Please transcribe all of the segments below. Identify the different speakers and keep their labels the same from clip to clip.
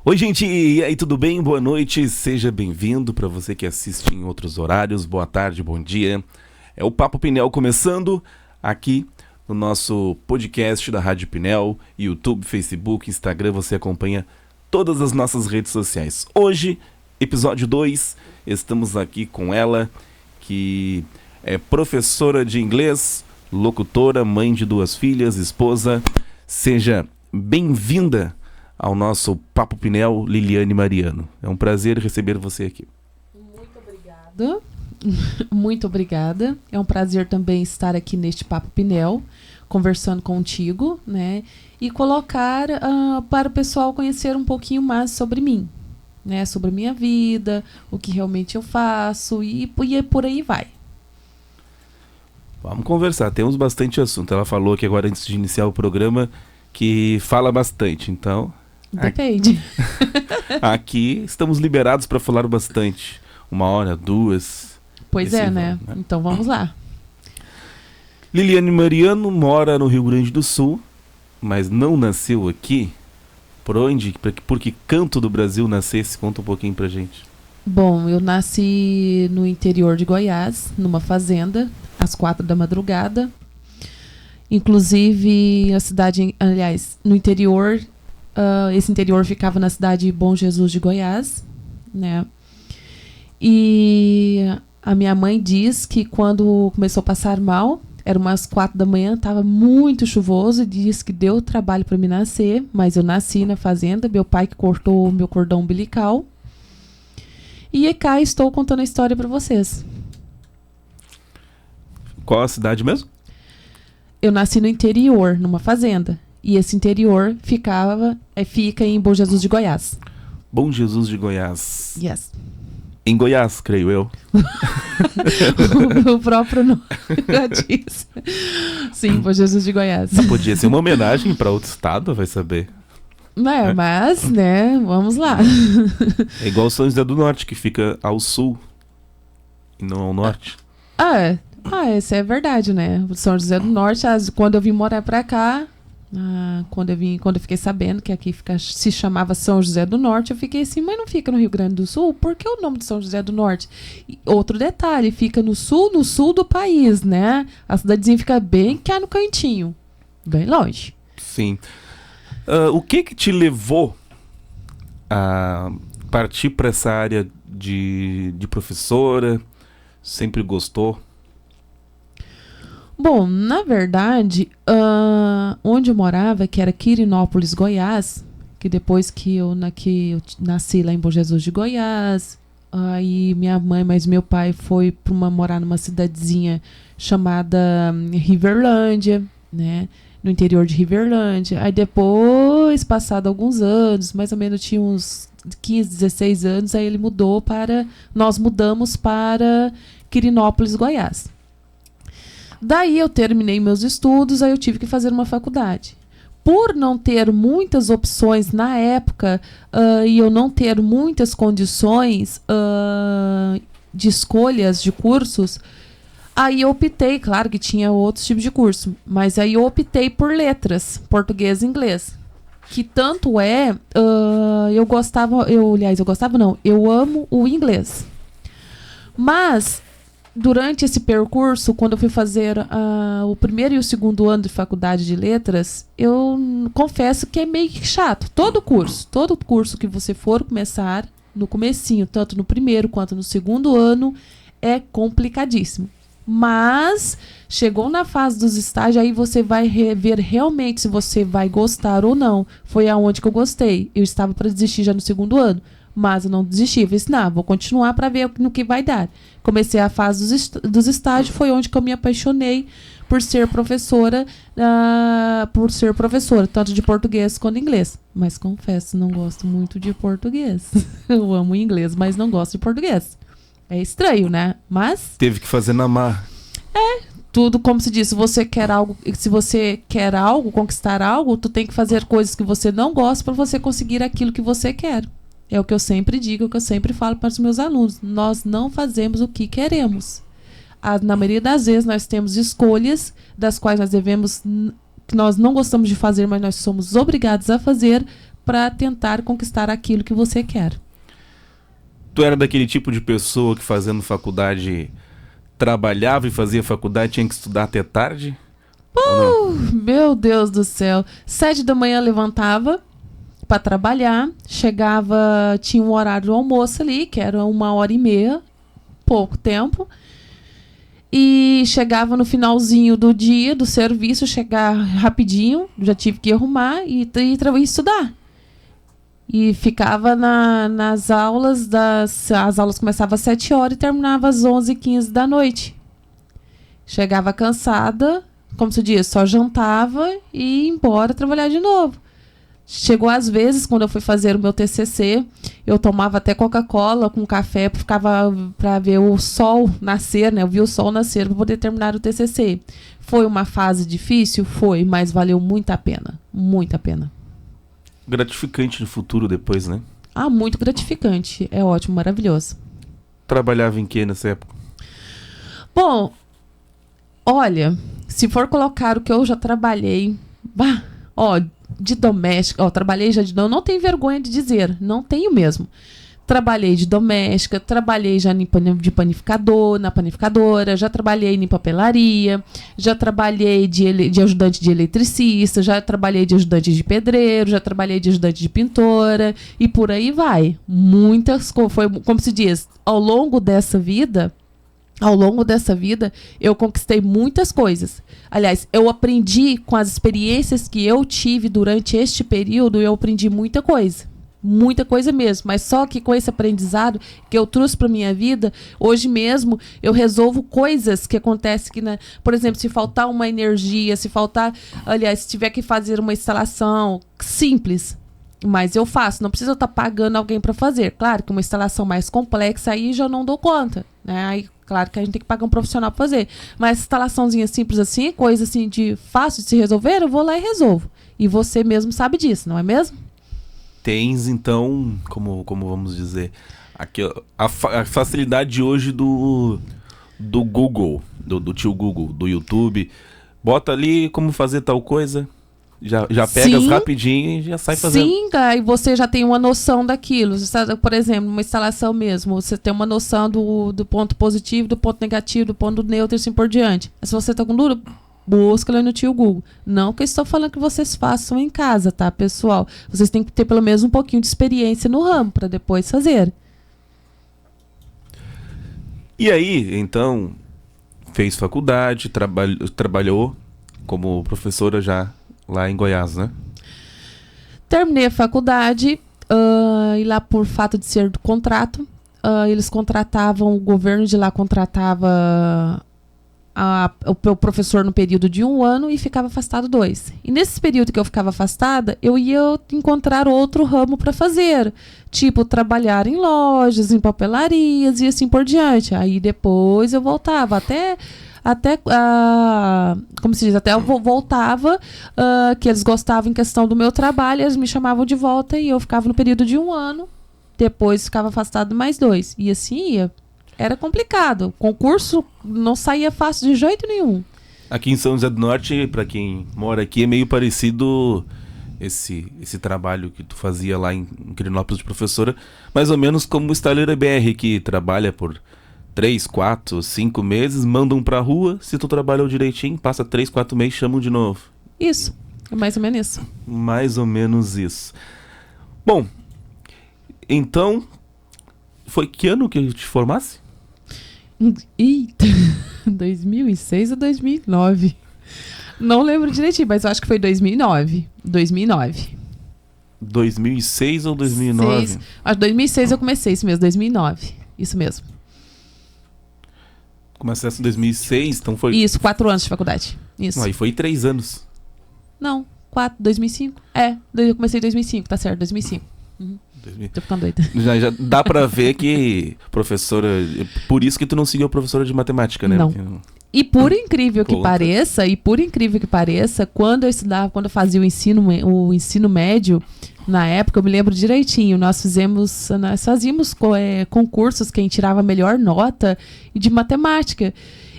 Speaker 1: Oi, gente, e aí, tudo bem? Boa noite, seja bem-vindo. Para você que assiste em outros horários, boa tarde, bom dia. É o Papo Pinel começando aqui no nosso podcast da Rádio Pinel, YouTube, Facebook, Instagram, você acompanha todas as nossas redes sociais. Hoje, episódio 2, estamos aqui com ela, que é professora de inglês, locutora, mãe de 2 filhas, esposa. Seja bem-vinda ao nosso Papo Pinel, Liliane Mariano. É um prazer receber você aqui.
Speaker 2: Muito obrigada. Muito obrigada. É um prazer também estar aqui neste Papo Pinel, conversando contigo, né? E colocar para o pessoal conhecer um pouquinho mais sobre mim, né? Sobre a minha vida, o que realmente eu faço e por aí vai.
Speaker 1: Vamos conversar, temos bastante assunto. Ela falou que agora, antes de iniciar o programa, que fala bastante, então...
Speaker 2: Depende.
Speaker 1: Aqui estamos liberados para falar bastante. 1 hora, 2.
Speaker 2: Pois é, né? Então vamos lá.
Speaker 1: Liliane Mariano mora no Rio Grande do Sul, mas não nasceu aqui. Por onde? Por que canto do Brasil nascesse? Conta um pouquinho pra gente.
Speaker 2: Bom, eu nasci no interior de Goiás, numa fazenda, às 4 da madrugada. Inclusive, a cidade, aliás, no interior... esse interior ficava na cidade de Bom Jesus de Goiás, né? E a minha mãe diz que quando começou a passar mal, era umas 4 da manhã, estava muito chuvoso, e diz que deu trabalho para me nascer, mas eu nasci na fazenda, meu pai que cortou o meu cordão umbilical. E cá estou contando a história para vocês.
Speaker 1: Qual a cidade mesmo?
Speaker 2: Eu nasci no interior, numa fazenda. E esse interior fica em Bom Jesus de Goiás.
Speaker 1: Bom Jesus de Goiás.
Speaker 2: Yes.
Speaker 1: Em Goiás, creio eu.
Speaker 2: O próprio nome já diz. Sim, Bom Jesus de Goiás.
Speaker 1: Podia ser uma homenagem para outro estado, vai saber.
Speaker 2: Mas, né, vamos lá.
Speaker 1: É igual São José do Norte, que fica ao sul e não ao norte.
Speaker 2: Isso é verdade, né? São José do Norte, quando eu vim morar pra cá... quando eu fiquei sabendo que aqui se chamava São José do Norte, eu fiquei assim, mas não fica no Rio Grande do Sul? Por que o nome de São José do Norte? E outro detalhe, fica no sul do país, né? A cidadezinha fica bem cá no cantinho, bem longe.
Speaker 1: Sim. O que te levou a partir para essa área de professora? Sempre gostou?
Speaker 2: Bom, na verdade, onde eu morava, que era Quirinópolis, Goiás, que depois que eu nasci lá em Bom Jesus de Goiás, aí minha mãe, mas meu pai foi morar numa cidadezinha chamada Riverlândia, né, no interior de Riverlândia. Aí depois, passado alguns anos, mais ou menos tinha uns 15, 16 anos, aí nós mudamos para Quirinópolis, Goiás. Daí eu terminei meus estudos, aí eu tive que fazer uma faculdade. Por não ter muitas opções na época e eu não ter muitas condições de escolhas de cursos, aí eu optei, claro que tinha outros tipos de curso, mas aí eu optei por letras, português e inglês. Que tanto eu amo o inglês. Mas... durante esse percurso, quando eu fui fazer o primeiro e o segundo ano de faculdade de letras, eu confesso que é meio que chato. Todo curso que você for começar, no comecinho, tanto no primeiro quanto no segundo ano, é complicadíssimo. Mas chegou na fase dos estágios, aí você vai ver realmente se você vai gostar ou não. Foi aonde que eu gostei. Eu estava para desistir já no segundo ano. Mas eu não desisti, eu falei assim, vou continuar para ver no que vai dar. Comecei a fase dos estágios, foi onde que eu me apaixonei por ser professora, tanto de português quanto inglês. Mas confesso, não gosto muito de português. Eu amo inglês, mas não gosto de português. É estranho, né? Mas...
Speaker 1: teve que fazer na marra.
Speaker 2: Tudo, como se diz, se você quer algo, conquistar algo, tu tem que fazer coisas que você não gosta para você conseguir aquilo que você quer. É o que eu sempre digo, o que eu sempre falo para os meus alunos. Nós não fazemos o que queremos. Na maioria das vezes nós temos escolhas das quais nós não gostamos de fazer, mas nós somos obrigados a fazer para tentar conquistar aquilo que você quer.
Speaker 1: Tu era daquele tipo de pessoa que fazendo faculdade trabalhava e fazia faculdade, tinha que estudar até tarde?
Speaker 2: Meu Deus do céu. 7 da manhã levantava para trabalhar, chegava, tinha um horário do almoço ali, que era 1h30, pouco tempo. E chegava no finalzinho do dia, do serviço, chegar rapidinho, já tive que arrumar e estudar. E ficava nas aulas, as aulas começavam às 7 horas e terminavam às 11h15 da noite. Chegava cansada, como se diz, só jantava e ia embora trabalhar de novo. Chegou às vezes, quando eu fui fazer o meu TCC, eu tomava até Coca-Cola com café, ficava para ver o sol nascer, né? Eu vi o sol nascer para poder terminar o TCC. Foi uma fase difícil? Foi, mas valeu muito a pena. Muito a pena.
Speaker 1: Gratificante no futuro depois, né?
Speaker 2: Muito gratificante. É ótimo, maravilhoso.
Speaker 1: Trabalhava em que nessa época?
Speaker 2: Bom, olha, se for colocar o que eu já trabalhei, de doméstica, trabalhei já de... Não tenho vergonha de dizer, não tenho mesmo. Trabalhei de doméstica, trabalhei já de panificador, na panificadora, já trabalhei em papelaria, já trabalhei de ajudante de eletricista, já trabalhei de ajudante de pedreiro, já trabalhei de ajudante de pintora e por aí vai. Muitas coisas, foi como se diz, ao longo dessa vida, eu conquistei muitas coisas. Aliás, eu aprendi com as experiências que eu tive durante este período, eu aprendi muita coisa. Muita coisa mesmo, mas só que com esse aprendizado que eu trouxe para minha vida, hoje mesmo eu resolvo coisas que acontecem que, né? Por exemplo, se faltar uma energia, se tiver que fazer uma instalação simples, mas eu faço, não precisa estar pagando alguém para fazer. Claro que uma instalação mais complexa aí já não dou conta, né? Aí, claro que a gente tem que pagar um profissional para fazer, mas instalaçãozinha simples assim, coisa assim de fácil de se resolver, eu vou lá e resolvo. E você mesmo sabe disso, não é mesmo?
Speaker 1: Tens, então, como vamos dizer, aqui, a facilidade hoje do Google, do tio Google, do YouTube. Bota ali como fazer tal coisa, já pegas rapidinho e já sai fazendo.
Speaker 2: Sim, e você já tem uma noção daquilo. Por exemplo, uma instalação mesmo, você tem uma noção do ponto positivo, do ponto negativo, do ponto neutro e assim por diante. Se você está com dúvida, busca lá no tio Google. Não que eu estou falando que vocês façam em casa, tá, pessoal? Vocês têm que ter pelo menos um pouquinho de experiência no ramo para depois fazer.
Speaker 1: E aí, então, fez faculdade, trabalhou como professora já lá em Goiás, né?
Speaker 2: Terminei a faculdade e lá por fato de ser do contrato, eles contratavam, o governo de lá contratava o professor no período de 1 ano e ficava afastado 2. E nesse período que eu ficava afastada, eu ia encontrar outro ramo para fazer. Tipo, trabalhar em lojas, em papelarias e assim por diante. Aí depois eu voltava como se diz, até eu voltava, que eles gostavam em questão do meu trabalho, eles me chamavam de volta e eu ficava no período de 1 ano. Depois ficava afastado mais 2. E assim ia. Era complicado. O concurso não saía fácil de jeito nenhum.
Speaker 1: Aqui em São José do Norte, para quem mora aqui, é meio parecido esse trabalho que tu fazia lá em Quirinópolis de professora, mais ou menos como o Estaleiro BR, que trabalha por 3, 4, 5 meses, mandam pra rua, se tu trabalhou direitinho, passa 3, 4 meses, chamam de novo.
Speaker 2: Isso, é mais ou menos isso.
Speaker 1: Mais ou menos isso. Bom, então, foi que ano que te formasse?
Speaker 2: Eita, 2006 ou 2009? Não lembro direitinho, mas eu acho que foi 2009. 2009.
Speaker 1: 2006 ou 2009?
Speaker 2: Acho que 2006 eu comecei, isso mesmo, 2009. Isso mesmo.
Speaker 1: Começasse em 2006, então foi...
Speaker 2: Isso, 4 anos de faculdade. Isso.
Speaker 1: Aí foi 3 anos.
Speaker 2: Não, 4, 2005. Eu comecei em 2005, tá certo, 2005. Uhum. Tô ficando doida.
Speaker 1: Já dá pra ver que professora... Por isso que tu não seguiu a professora de matemática, né?
Speaker 2: Não.
Speaker 1: Porque...
Speaker 2: E por incrível que pareça, quando eu fazia o ensino médio, na época, eu me lembro direitinho, nós fazíamos concursos, quem tirava a melhor nota de matemática.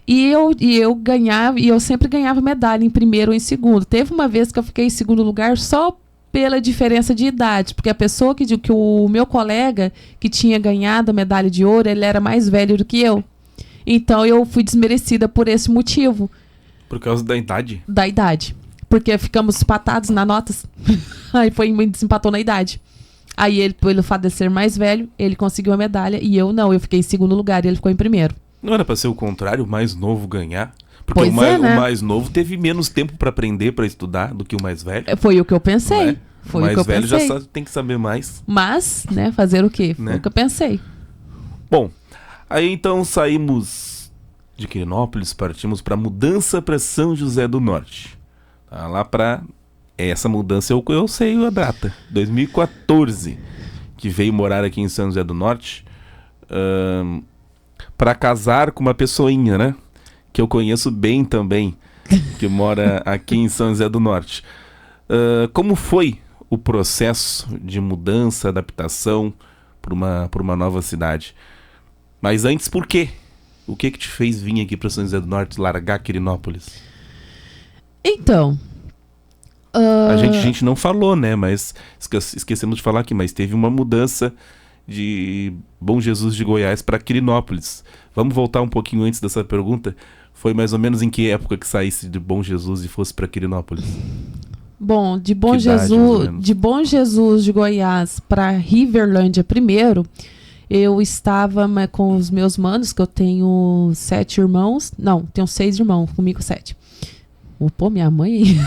Speaker 2: E eu ganhava, e eu sempre ganhava medalha em primeiro ou em segundo. Teve uma vez que eu fiquei em segundo lugar só pela diferença de idade, porque a pessoa que o meu colega que tinha ganhado a medalha de ouro, ele era mais velho do que eu. Então eu fui desmerecida por esse motivo.
Speaker 1: Por causa da idade?
Speaker 2: Da idade. Porque ficamos empatados na notas. Aí me desempatou na idade. Aí ele, pelo fato de ser mais velho, ele conseguiu a medalha e eu não. Eu fiquei em segundo lugar e ele ficou em primeiro.
Speaker 1: Não era pra ser o contrário, o mais novo ganhar? Porque
Speaker 2: Pois
Speaker 1: o
Speaker 2: né?
Speaker 1: mais novo teve menos tempo pra aprender, pra estudar, do que o mais velho.
Speaker 2: Foi o que eu pensei.
Speaker 1: Não é?
Speaker 2: Foi
Speaker 1: o
Speaker 2: o que eu
Speaker 1: mais velho
Speaker 2: pensei.
Speaker 1: já tem que saber mais.
Speaker 2: Mas, né, fazer o quê? Foi
Speaker 1: Né?
Speaker 2: o que eu pensei.
Speaker 1: Bom, aí então saímos de Quirinópolis, partimos pra mudança pra São José do Norte. Tá, lá pra... Essa mudança eu sei a data. 2014, que veio morar aqui em São José do Norte, pra casar com uma pessoinha, né? Que eu conheço bem também, que mora aqui em São José do Norte. Como foi o processo de mudança, adaptação para uma nova cidade? Mas antes, por quê? O que te fez vir aqui para São José do Norte, largar Quirinópolis?
Speaker 2: Então...
Speaker 1: A gente não falou, né? Mas esquecemos de falar aqui, mas teve uma mudança de Bom Jesus de Goiás para Quirinópolis. Vamos voltar um pouquinho antes dessa pergunta. Foi mais ou menos em que época que saísse de Bom Jesus e fosse para Quirinópolis?
Speaker 2: Bom, de Bom
Speaker 1: Que idade, mais ou
Speaker 2: Jesus,
Speaker 1: menos?
Speaker 2: de Bom Jesus de Goiás para Riverlândia primeiro, eu estava com os meus manos, que eu tenho 7 irmãos. Não, tenho 6 irmãos, comigo 7. Pô, minha mãe...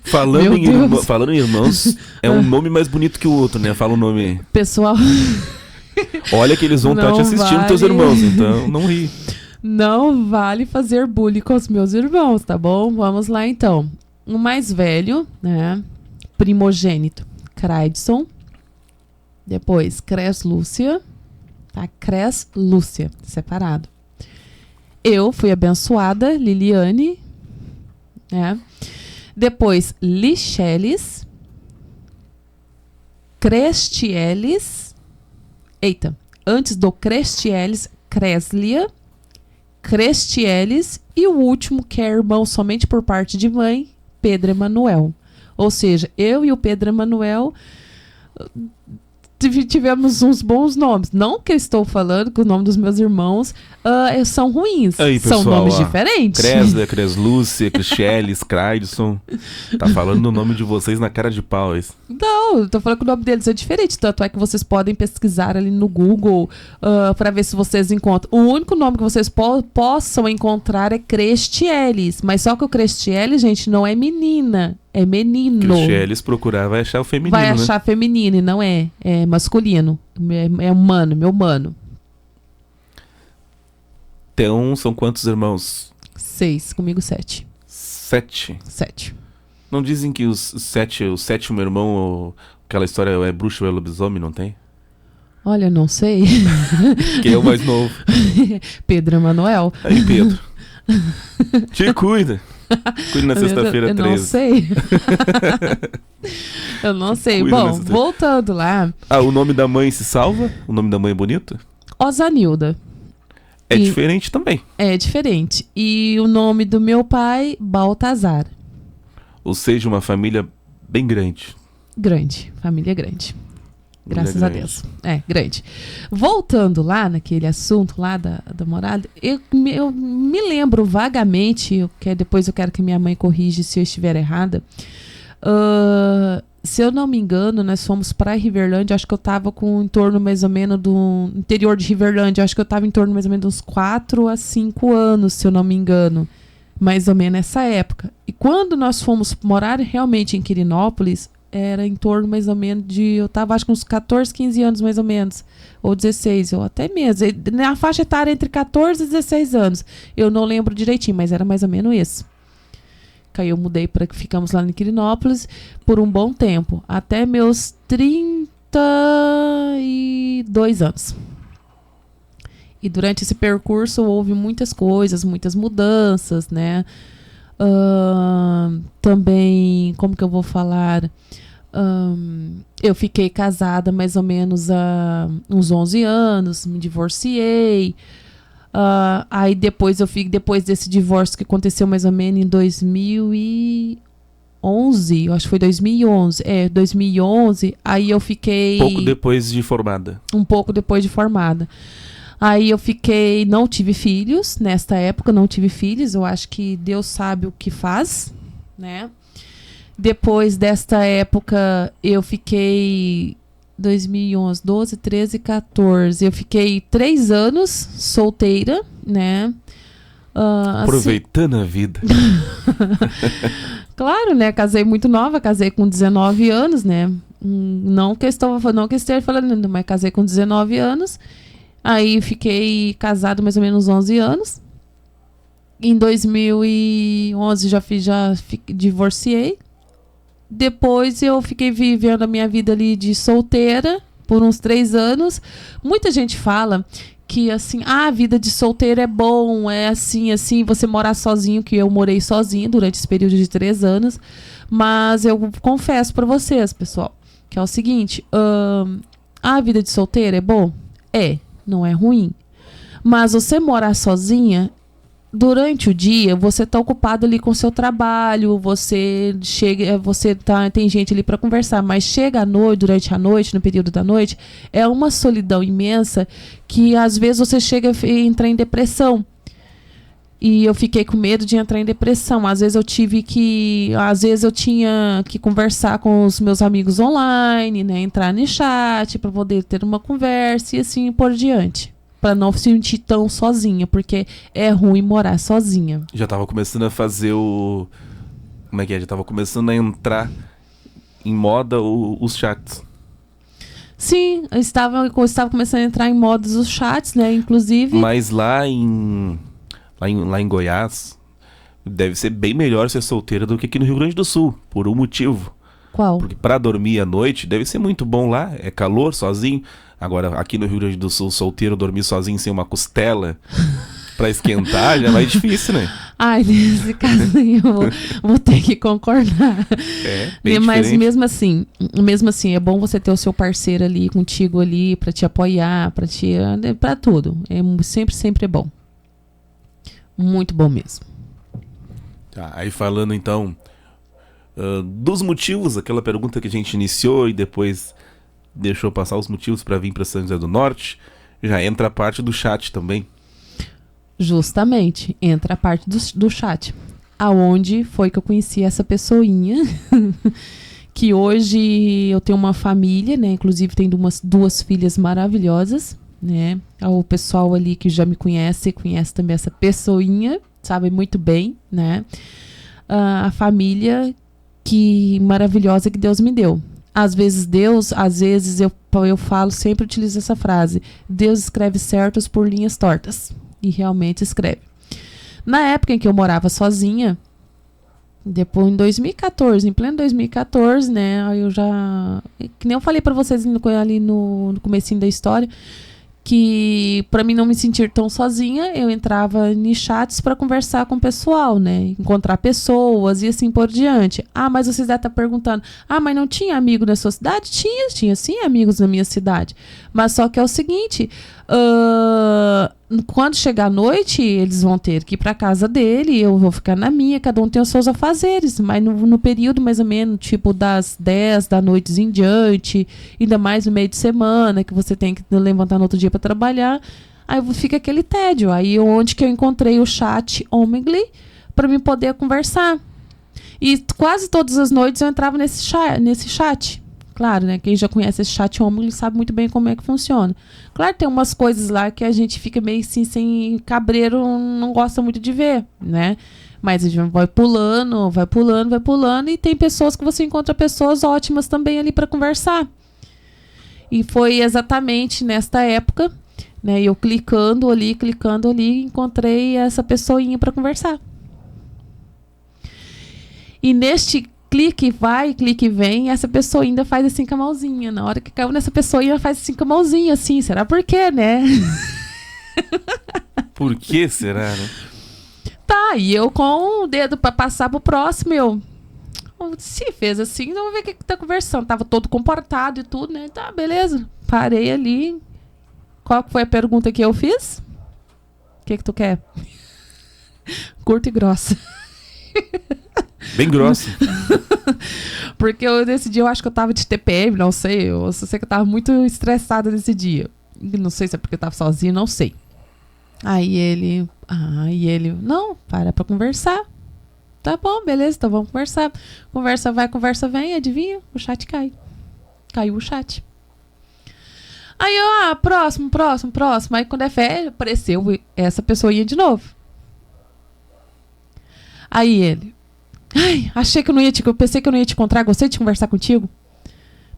Speaker 1: Falando
Speaker 2: Meu Deus.
Speaker 1: falando em irmãos, é um nome mais bonito que o outro, né? Fala o nome.
Speaker 2: Pessoal,
Speaker 1: Olha que eles vão estar
Speaker 2: Não
Speaker 1: te assistindo, teus
Speaker 2: vale.
Speaker 1: irmãos, então não ri.
Speaker 2: não vale fazer bullying com os meus irmãos, tá bom? Vamos lá, então. O mais velho, né? Primogênito, Craidson. Depois, Cres Lúcia. Tá? Cres Lúcia, separado. Eu fui abençoada, Liliane. Né? Depois, Licheles. Crestieles. Eita, antes do Crestieles, Creslia. Crestieles. E o último, que é irmão somente por parte de mãe, Pedro Emanuel. Ou seja, eu e o Pedro Emanuel tivemos uns bons nomes. Não que eu estou falando que o nome dos meus irmãos são ruins.
Speaker 1: Aí,
Speaker 2: são
Speaker 1: pessoal,
Speaker 2: nomes
Speaker 1: ó,
Speaker 2: diferentes.
Speaker 1: Creslia, Creslúcia, Cricheles, Craidson. Tá falando o nome de vocês na cara de pau, isso.
Speaker 2: Não, eu tô falando que o nome deles é diferente. Tanto é que vocês podem pesquisar ali no Google para ver se vocês encontram. O único nome que vocês possam encontrar é Crestieles. Mas só que o Crestieles, gente, não é menina. É menino.
Speaker 1: Cricheles procurar, vai achar o feminino,
Speaker 2: Vai
Speaker 1: né?
Speaker 2: achar feminino e não é. É masculino. É humano, meu mano.
Speaker 1: Então, são quantos irmãos?
Speaker 2: 6, comigo 7.
Speaker 1: 7.
Speaker 2: 7.
Speaker 1: Não dizem que o sétimo irmão, aquela história é bruxo ou é lobisomem, não tem?
Speaker 2: Olha, não sei.
Speaker 1: Quem é o mais novo?
Speaker 2: Pedro Emanuel.
Speaker 1: Aí, Pedro. Te cuida. Cuida na
Speaker 2: Eu
Speaker 1: sexta-feira
Speaker 2: não
Speaker 1: 13.
Speaker 2: sei. Eu não sei.
Speaker 1: Cuida
Speaker 2: Bom,
Speaker 1: nessa-
Speaker 2: voltando lá.
Speaker 1: Ah, o nome da mãe se salva? O nome da mãe é bonito?
Speaker 2: Osanilda.
Speaker 1: É
Speaker 2: E-
Speaker 1: diferente também.
Speaker 2: É diferente. E o nome do meu pai, Baltazar.
Speaker 1: Ou seja, uma família bem grande.
Speaker 2: Grande. Família grande. Graças
Speaker 1: Família
Speaker 2: a
Speaker 1: grande.
Speaker 2: Deus. É, grande. Voltando lá naquele assunto lá da morada, eu me lembro vagamente, depois eu quero que minha mãe corrija se eu estiver errada. Se eu não me engano, nós fomos para Riverlândia, acho que eu tava com em torno mais ou menos do interior de Riverlândia, acho que eu tava em torno mais ou menos de uns 4 a 5 anos, se eu não me engano. Mais ou menos nessa época. E quando nós fomos morar realmente em Quirinópolis, era em torno mais ou menos eu tava acho que uns 14, 15 anos mais ou menos, ou 16, ou até mesmo, na faixa etária entre 14 e 16 anos, eu não lembro direitinho, mas era mais ou menos isso. Aí eu mudei para que ficamos lá em Quirinópolis por um bom tempo, até meus 32 anos. E durante esse percurso houve muitas coisas, muitas mudanças, né? Também, como que eu vou falar? Eu fiquei casada mais ou menos há uns 11 anos, me divorciei. Aí depois depois desse divórcio que aconteceu mais ou menos em 2011, 2011, eu acho que foi 2011. 2011, aí eu fiquei...
Speaker 1: Pouco depois de formada.
Speaker 2: Um pouco depois de formada. Aí eu fiquei... Não tive filhos, nesta época não tive filhos, eu acho que Deus sabe o que faz, né? Depois desta época, eu fiquei... 2011, 12, 13, 14. Eu fiquei 3 anos solteira, né?
Speaker 1: Aproveitando a vida.
Speaker 2: Claro, né? Casei muito nova, casei com 19 anos, né? Não que eu esteja falando, mas casei com 19 anos. Aí fiquei casado mais ou menos 11 anos. Em 2011 divorciei. Depois eu fiquei vivendo a minha vida ali de solteira por uns 3 anos. Muita gente fala que assim, a vida de solteiro é bom, é assim, você morar sozinho, que eu morei sozinha durante esse período de 3 anos. Mas eu confesso pra vocês, pessoal, que é o seguinte, a vida de solteiro é bom? Não é ruim. Mas você morar sozinha, durante o dia, você tá ocupado ali com o seu trabalho, tem gente ali para conversar, mas chega à noite, durante a noite, no período da noite, é uma solidão imensa que às vezes você chega a entrar em depressão. E eu fiquei com medo de entrar em depressão. Às vezes eu tinha que conversar com os meus amigos online, né, entrar no chat para poder ter uma conversa e assim por diante. Pra não se sentir tão sozinha, porque é ruim morar sozinha.
Speaker 1: Já tava começando a fazer o... Como é que é? Já tava começando a entrar em moda os chats.
Speaker 2: Sim, eu estava começando a entrar em moda os chats, né? Inclusive...
Speaker 1: Mas lá em Goiás, deve ser bem melhor ser solteira do que aqui no Rio Grande do Sul, por um motivo.
Speaker 2: Qual?
Speaker 1: Porque pra dormir à noite deve ser muito bom lá, é calor, sozinho. Agora, aqui no Rio Grande do Sul, solteiro, dormir sozinho sem uma costela pra esquentar, já é mais difícil, né?
Speaker 2: Ai, nesse caso aí eu vou ter que concordar.
Speaker 1: Bem
Speaker 2: Mas
Speaker 1: diferente.
Speaker 2: mesmo assim, é bom você ter o seu parceiro ali, contigo ali, pra te apoiar, pra tudo. Sempre é bom. Muito bom mesmo.
Speaker 1: Tá, aí falando então dos motivos, aquela pergunta que a gente iniciou e depois deixou passar os motivos para vir para São José do Norte, já entra a parte do chat também.
Speaker 2: Justamente, entra a parte do chat. Aonde foi que eu conheci essa pessoinha, que hoje eu tenho uma família, né? Inclusive tenho duas filhas maravilhosas, né? O pessoal ali que já me conhece também essa pessoinha, sabe muito bem, né? A família maravilhosa que Deus me deu. Às vezes eu falo, sempre utilizo essa frase: Deus escreve certos por linhas tortas. E realmente escreve. Na época em que eu morava sozinha, depois em 2014, em pleno 2014, né, eu já... Que nem eu falei pra vocês ali no comecinho da história, que pra mim não me sentir tão sozinha, eu entrava em chats pra conversar com o pessoal, né? Encontrar pessoas e assim por diante. Ah, mas vocês devem estar perguntando, mas não tinha amigo na sua cidade? Tinha sim amigos na minha cidade. Mas só que é o seguinte, quando chegar a noite, eles vão ter que ir pra casa dele, eu vou ficar na minha, cada um tem os seus afazeres, mas no período mais ou menos, tipo das 10 da noite em diante, ainda mais no meio de semana, que você tem que levantar no outro dia para trabalhar, aí fica aquele tédio. Aí onde que eu encontrei o chat Omegle para mim poder conversar. E quase todas as noites eu entrava nesse chat. Claro, né? Quem já conhece esse chat Omegle sabe muito bem como é que funciona. Claro, tem umas coisas lá que a gente fica meio assim, sem cabreiro, não gosta muito de ver, né? Mas a gente vai pulando, e tem pessoas que você encontra pessoas ótimas também ali para conversar. E foi exatamente nesta época, né? Eu clicando ali, encontrei essa pessoinha para conversar. E neste clique vai, clique vem, essa pessoa ainda faz assim com a mãozinha. Na hora que caiu nessa pessoa, ainda faz assim com a mãozinha, assim. Será por quê, né?
Speaker 1: Por que será, né?
Speaker 2: Tá, e eu com o dedo pra passar pro próximo, se fez assim, vamos ver o que tá conversando. Tava todo comportado e tudo, né? Tá, beleza. Parei ali. Qual foi a pergunta que eu fiz? O que tu quer? Curta e grossa.
Speaker 1: Bem grosso.
Speaker 2: Porque nesse dia eu acho que eu tava de TPM, não sei. Eu só sei que eu tava muito estressada nesse dia. Não sei se é porque eu tava sozinha, não sei. Aí ele, não, para pra conversar. Tá bom, beleza, então vamos conversar. Conversa vai, conversa vem, adivinha? O chat cai. Caiu o chat. Aí eu, próximo. Aí quando é fé, apareceu essa pessoinha de novo. Aí ele, achei que eu não ia eu pensei que eu não ia te encontrar, gostei de conversar contigo.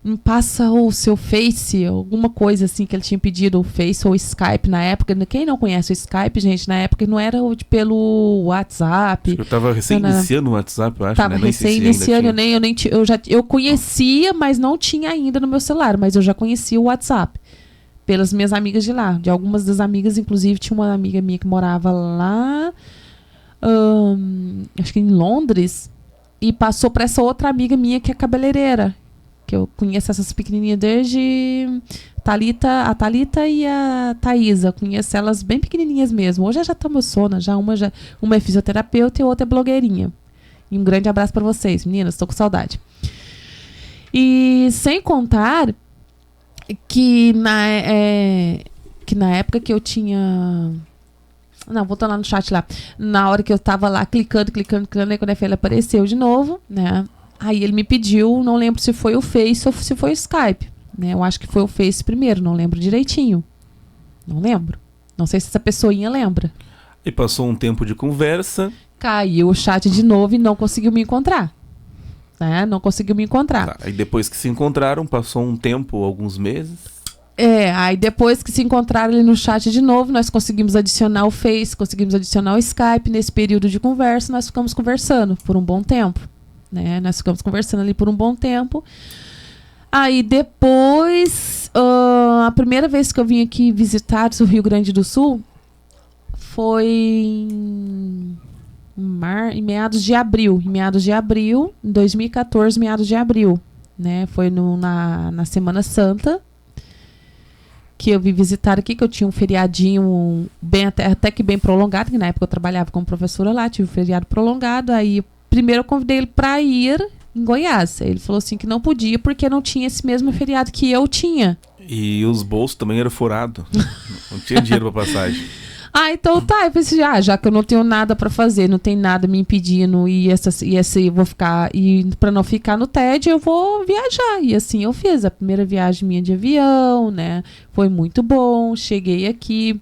Speaker 2: Me passa o seu Face, alguma coisa assim que ele tinha pedido, o Face ou o Skype na época. Quem não conhece o Skype, gente, na época não era pelo WhatsApp.
Speaker 1: Eu tava recém-iniciando o WhatsApp, eu acho.
Speaker 2: Tava recém-iniciando, eu conhecia, mas não tinha ainda no meu celular, mas eu já conhecia o WhatsApp. Pelas minhas amigas de lá. De algumas das amigas, inclusive, tinha uma amiga minha que morava lá, acho que em Londres, e passou pra essa outra amiga minha que é cabeleireira. Que eu conheço essas pequenininhas desde a Thalita e a Thaísa. Conheço elas bem pequenininhas mesmo. Hoje já estamos sona, uma é fisioterapeuta e a outra é blogueirinha. E um grande abraço para vocês, meninas, estou com saudade. E sem contar que na época que eu tinha... Não, voltando lá no chat lá. Na hora que eu tava lá clicando, aí quando ele apareceu de novo, né? Aí ele me pediu, não lembro se foi o Face ou se foi o Skype, né? Eu acho que foi o Face primeiro, não lembro direitinho. Não lembro. Não sei se essa pessoinha lembra.
Speaker 1: E passou um tempo de conversa.
Speaker 2: Caiu o chat de novo e não conseguiu me encontrar. Né? Não conseguiu me encontrar.
Speaker 1: Tá. Aí depois que se encontraram, passou um tempo, alguns meses.
Speaker 2: Aí depois que se encontraram ali no chat de novo, nós conseguimos adicionar o Face, conseguimos adicionar o Skype. Nesse período de conversa, nós ficamos conversando por um bom tempo. Né? Nós ficamos conversando ali por um bom tempo. Aí depois, a primeira vez que eu vim aqui visitar o Rio Grande do Sul foi em meados de abril. Em 2014, meados de abril. Né? Foi na Semana Santa que eu vim visitar aqui, que eu tinha um feriadinho até que bem prolongado, que na época eu trabalhava como professora lá, tive um feriado prolongado, aí primeiro eu convidei ele para ir em Goiás. Ele falou assim que não podia porque não tinha esse mesmo feriado que eu tinha.
Speaker 1: E os bolsos também eram furados. Não tinha dinheiro para passagem.
Speaker 2: Então tá. Eu pensei, já que eu não tenho nada para fazer, não tem nada me impedindo e eu vou ficar, e para não ficar no TED, eu vou viajar. E assim eu fiz a primeira viagem minha de avião, né? Foi muito bom. Cheguei aqui,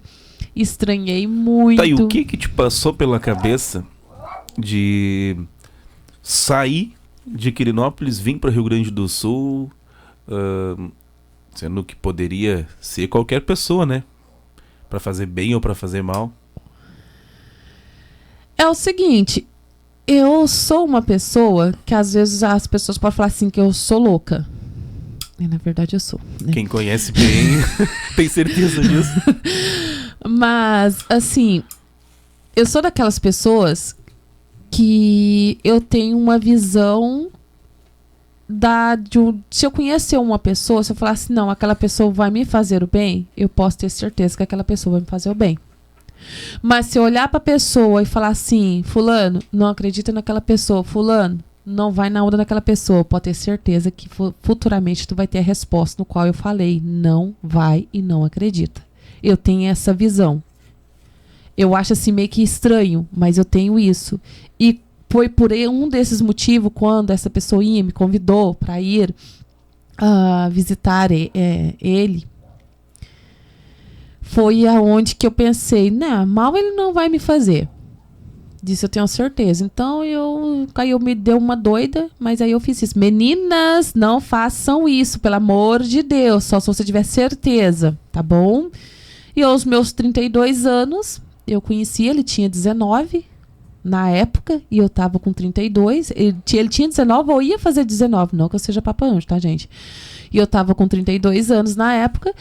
Speaker 2: estranhei muito.
Speaker 1: Tá, e o que te passou pela cabeça de sair de Quirinópolis, vir para Rio Grande do Sul, sendo que poderia ser qualquer pessoa, né? Para fazer bem ou para fazer mal?
Speaker 2: É o seguinte, eu sou uma pessoa que às vezes as pessoas podem falar assim que eu sou louca. E na verdade eu sou. Né?
Speaker 1: Quem conhece bem tem certeza disso.
Speaker 2: Mas, assim, eu sou daquelas pessoas que eu tenho uma visão se eu conhecer uma pessoa, se eu falar assim, não, aquela pessoa vai me fazer o bem, eu posso ter certeza que aquela pessoa vai me fazer o bem. Mas se eu olhar pra pessoa e falar assim, fulano, não acredita naquela pessoa, fulano, não vai na onda daquela pessoa, pode ter certeza que futuramente tu vai ter a resposta no qual eu falei, não vai e não acredita. Eu tenho essa visão. Eu acho assim meio que estranho, mas eu tenho isso. E foi por um desses motivos, quando essa pessoinha me convidou para ir visitar ele, foi aonde que eu pensei, não, mal ele não vai me fazer. Disso eu tenho certeza. Então aí eu me deu uma doida, mas aí eu fiz isso. Meninas, não façam isso, pelo amor de Deus, só se você tiver certeza, tá bom? E aos meus 32 anos, eu conheci, ele tinha 19 na época, e eu tava com 32. Ele tinha 19, eu ia fazer 19, não que eu seja papa anjo, tá, gente? E eu tava com 32 anos na época.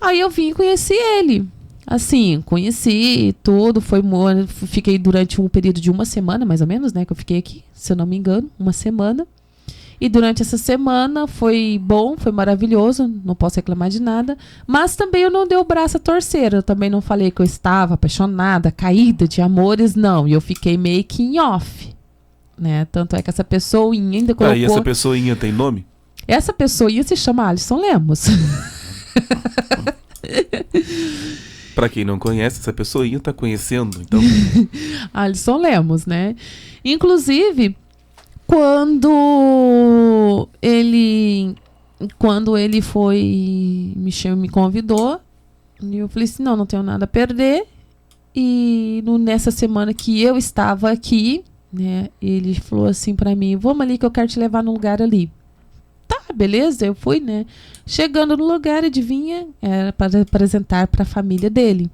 Speaker 2: Aí eu vim e conheci ele. Assim, conheci tudo, fiquei durante um período de uma semana, mais ou menos, né, que eu fiquei aqui, se eu não me engano, uma semana. E durante essa semana foi bom, foi maravilhoso, não posso reclamar de nada. Mas também eu não dei o braço a torcer, eu também não falei que eu estava apaixonada, caída de amores, não. E eu fiquei meio que em off, né? Tanto é que essa pessoinha ainda colocou...
Speaker 1: E essa pessoinha tem nome?
Speaker 2: Essa pessoinha se chama Alisson Lemos.
Speaker 1: Pra quem não conhece, essa pessoinha tá conhecendo, então...
Speaker 2: Alisson Lemos, né? Inclusive, quando ele foi... me convidou, eu falei assim, não tenho nada a perder. E nessa semana que eu estava aqui, né? Ele falou assim pra mim, vamos ali que eu quero te levar num lugar ali. Tá, beleza, eu fui, né? Chegando no lugar, adivinha? Era para apresentar para a família dele,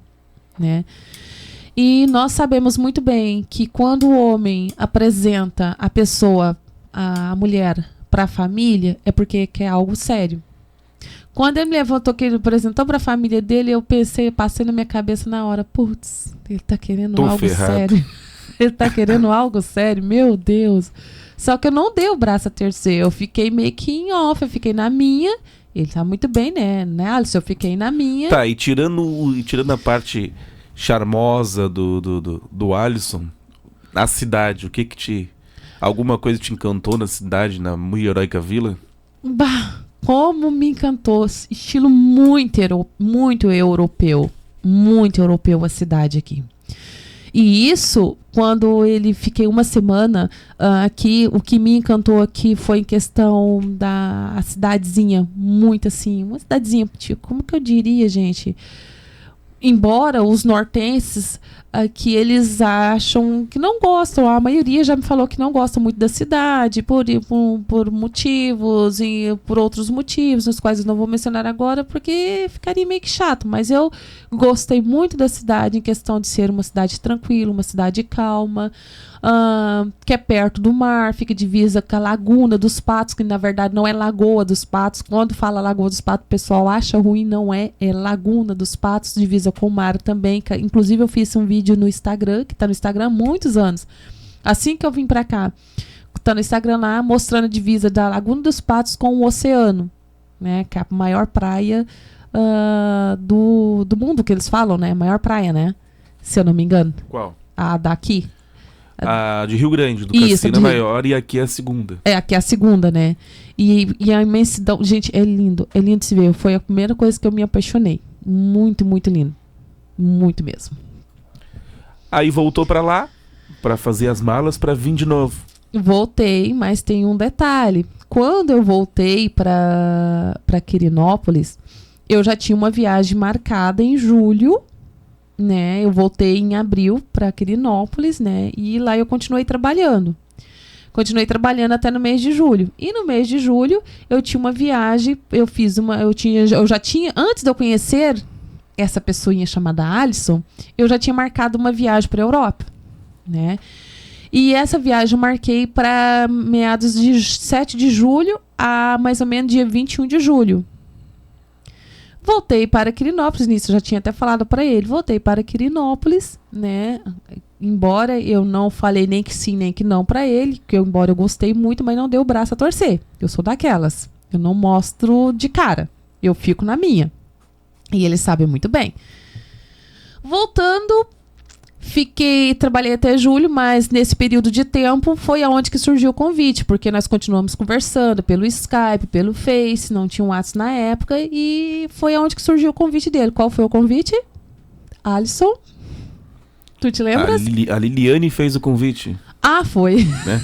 Speaker 2: né? E nós sabemos muito bem que quando o homem apresenta a pessoa, a mulher, para a família, é porque quer algo sério. Quando ele me levantou que ele apresentou para a família dele, eu passei na minha cabeça na hora, putz, ele tá querendo algo sério. Ele tá querendo algo sério, meu Deus. Só que eu não dei o braço a torcer, eu fiquei meio que em off, eu fiquei na minha. Ele tá muito bem, né, Alisson? Eu fiquei na minha.
Speaker 1: Tá, e tirando a parte charmosa do Alisson, na cidade, o que te... Alguma coisa te encantou na cidade, na Muito Heroica Vila?
Speaker 2: Bah, como me encantou. Estilo muito europeu. Muito europeu a cidade aqui. E isso, quando fiquei uma semana aqui, o que me encantou aqui foi em questão da cidadezinha, muito assim, uma cidadezinha, tipo, como que eu diria, gente? Embora os nortenses que eles acham que não gostam, a maioria já me falou que não gosta muito da cidade por motivos e por outros motivos, os quais eu não vou mencionar agora porque ficaria meio que chato, mas eu gostei muito da cidade em questão de ser uma cidade tranquila, uma cidade calma, que é perto do mar, fica divisa com a Laguna dos Patos, que na verdade não é Lagoa dos Patos. Quando fala Lagoa dos Patos, o pessoal acha ruim, não é Laguna dos Patos, divisa com o mar também. Inclusive eu fiz um vídeo no Instagram, que tá no Instagram há muitos anos. Assim que eu vim pra cá, tá no Instagram lá, mostrando a divisa da Laguna dos Patos com o oceano, né? Que é a maior praia do mundo, que eles falam, né? Maior praia, né? Se eu não me engano.
Speaker 1: Qual?
Speaker 2: A daqui.
Speaker 1: A de Rio Grande, do
Speaker 2: Isso,
Speaker 1: Cassino é maior e aqui é a segunda.
Speaker 2: Aqui é a segunda, né? E a imensidão, gente, é lindo de se ver. Foi a primeira coisa que eu me apaixonei. Muito, muito lindo. Muito mesmo.
Speaker 1: Aí voltou pra lá, pra fazer as malas, pra vir de novo.
Speaker 2: Voltei, mas tem um detalhe. Quando eu voltei pra Quirinópolis, eu já tinha uma viagem marcada em julho, né? Eu voltei em abril para Quirinópolis, né? E lá eu continuei trabalhando. Continuei trabalhando até no mês de julho. E no mês de julho eu tinha uma viagem, eu já tinha, antes de eu conhecer essa pessoinha chamada Alisson, eu já tinha marcado uma viagem para a Europa, né? E essa viagem eu marquei para meados de 7 de julho a mais ou menos dia 21 de julho. Voltei para Quirinópolis, nisso eu já tinha até falado para ele, voltei para Quirinópolis, né? Embora eu não falei nem que sim, nem que não para ele, embora eu gostei muito, mas não dei o braço a torcer. Eu sou daquelas, eu não mostro de cara, eu fico na minha. E ele sabe muito bem. Voltando, trabalhei até julho, mas nesse período de tempo foi aonde que surgiu o convite, porque nós continuamos conversando pelo Skype, pelo Face, não tinha um WhatsApp na época, e foi aonde que surgiu o convite dele. Qual foi o convite? Alisson, tu te lembras?
Speaker 1: A Liliane fez o convite.
Speaker 2: Ah, foi.
Speaker 1: Né?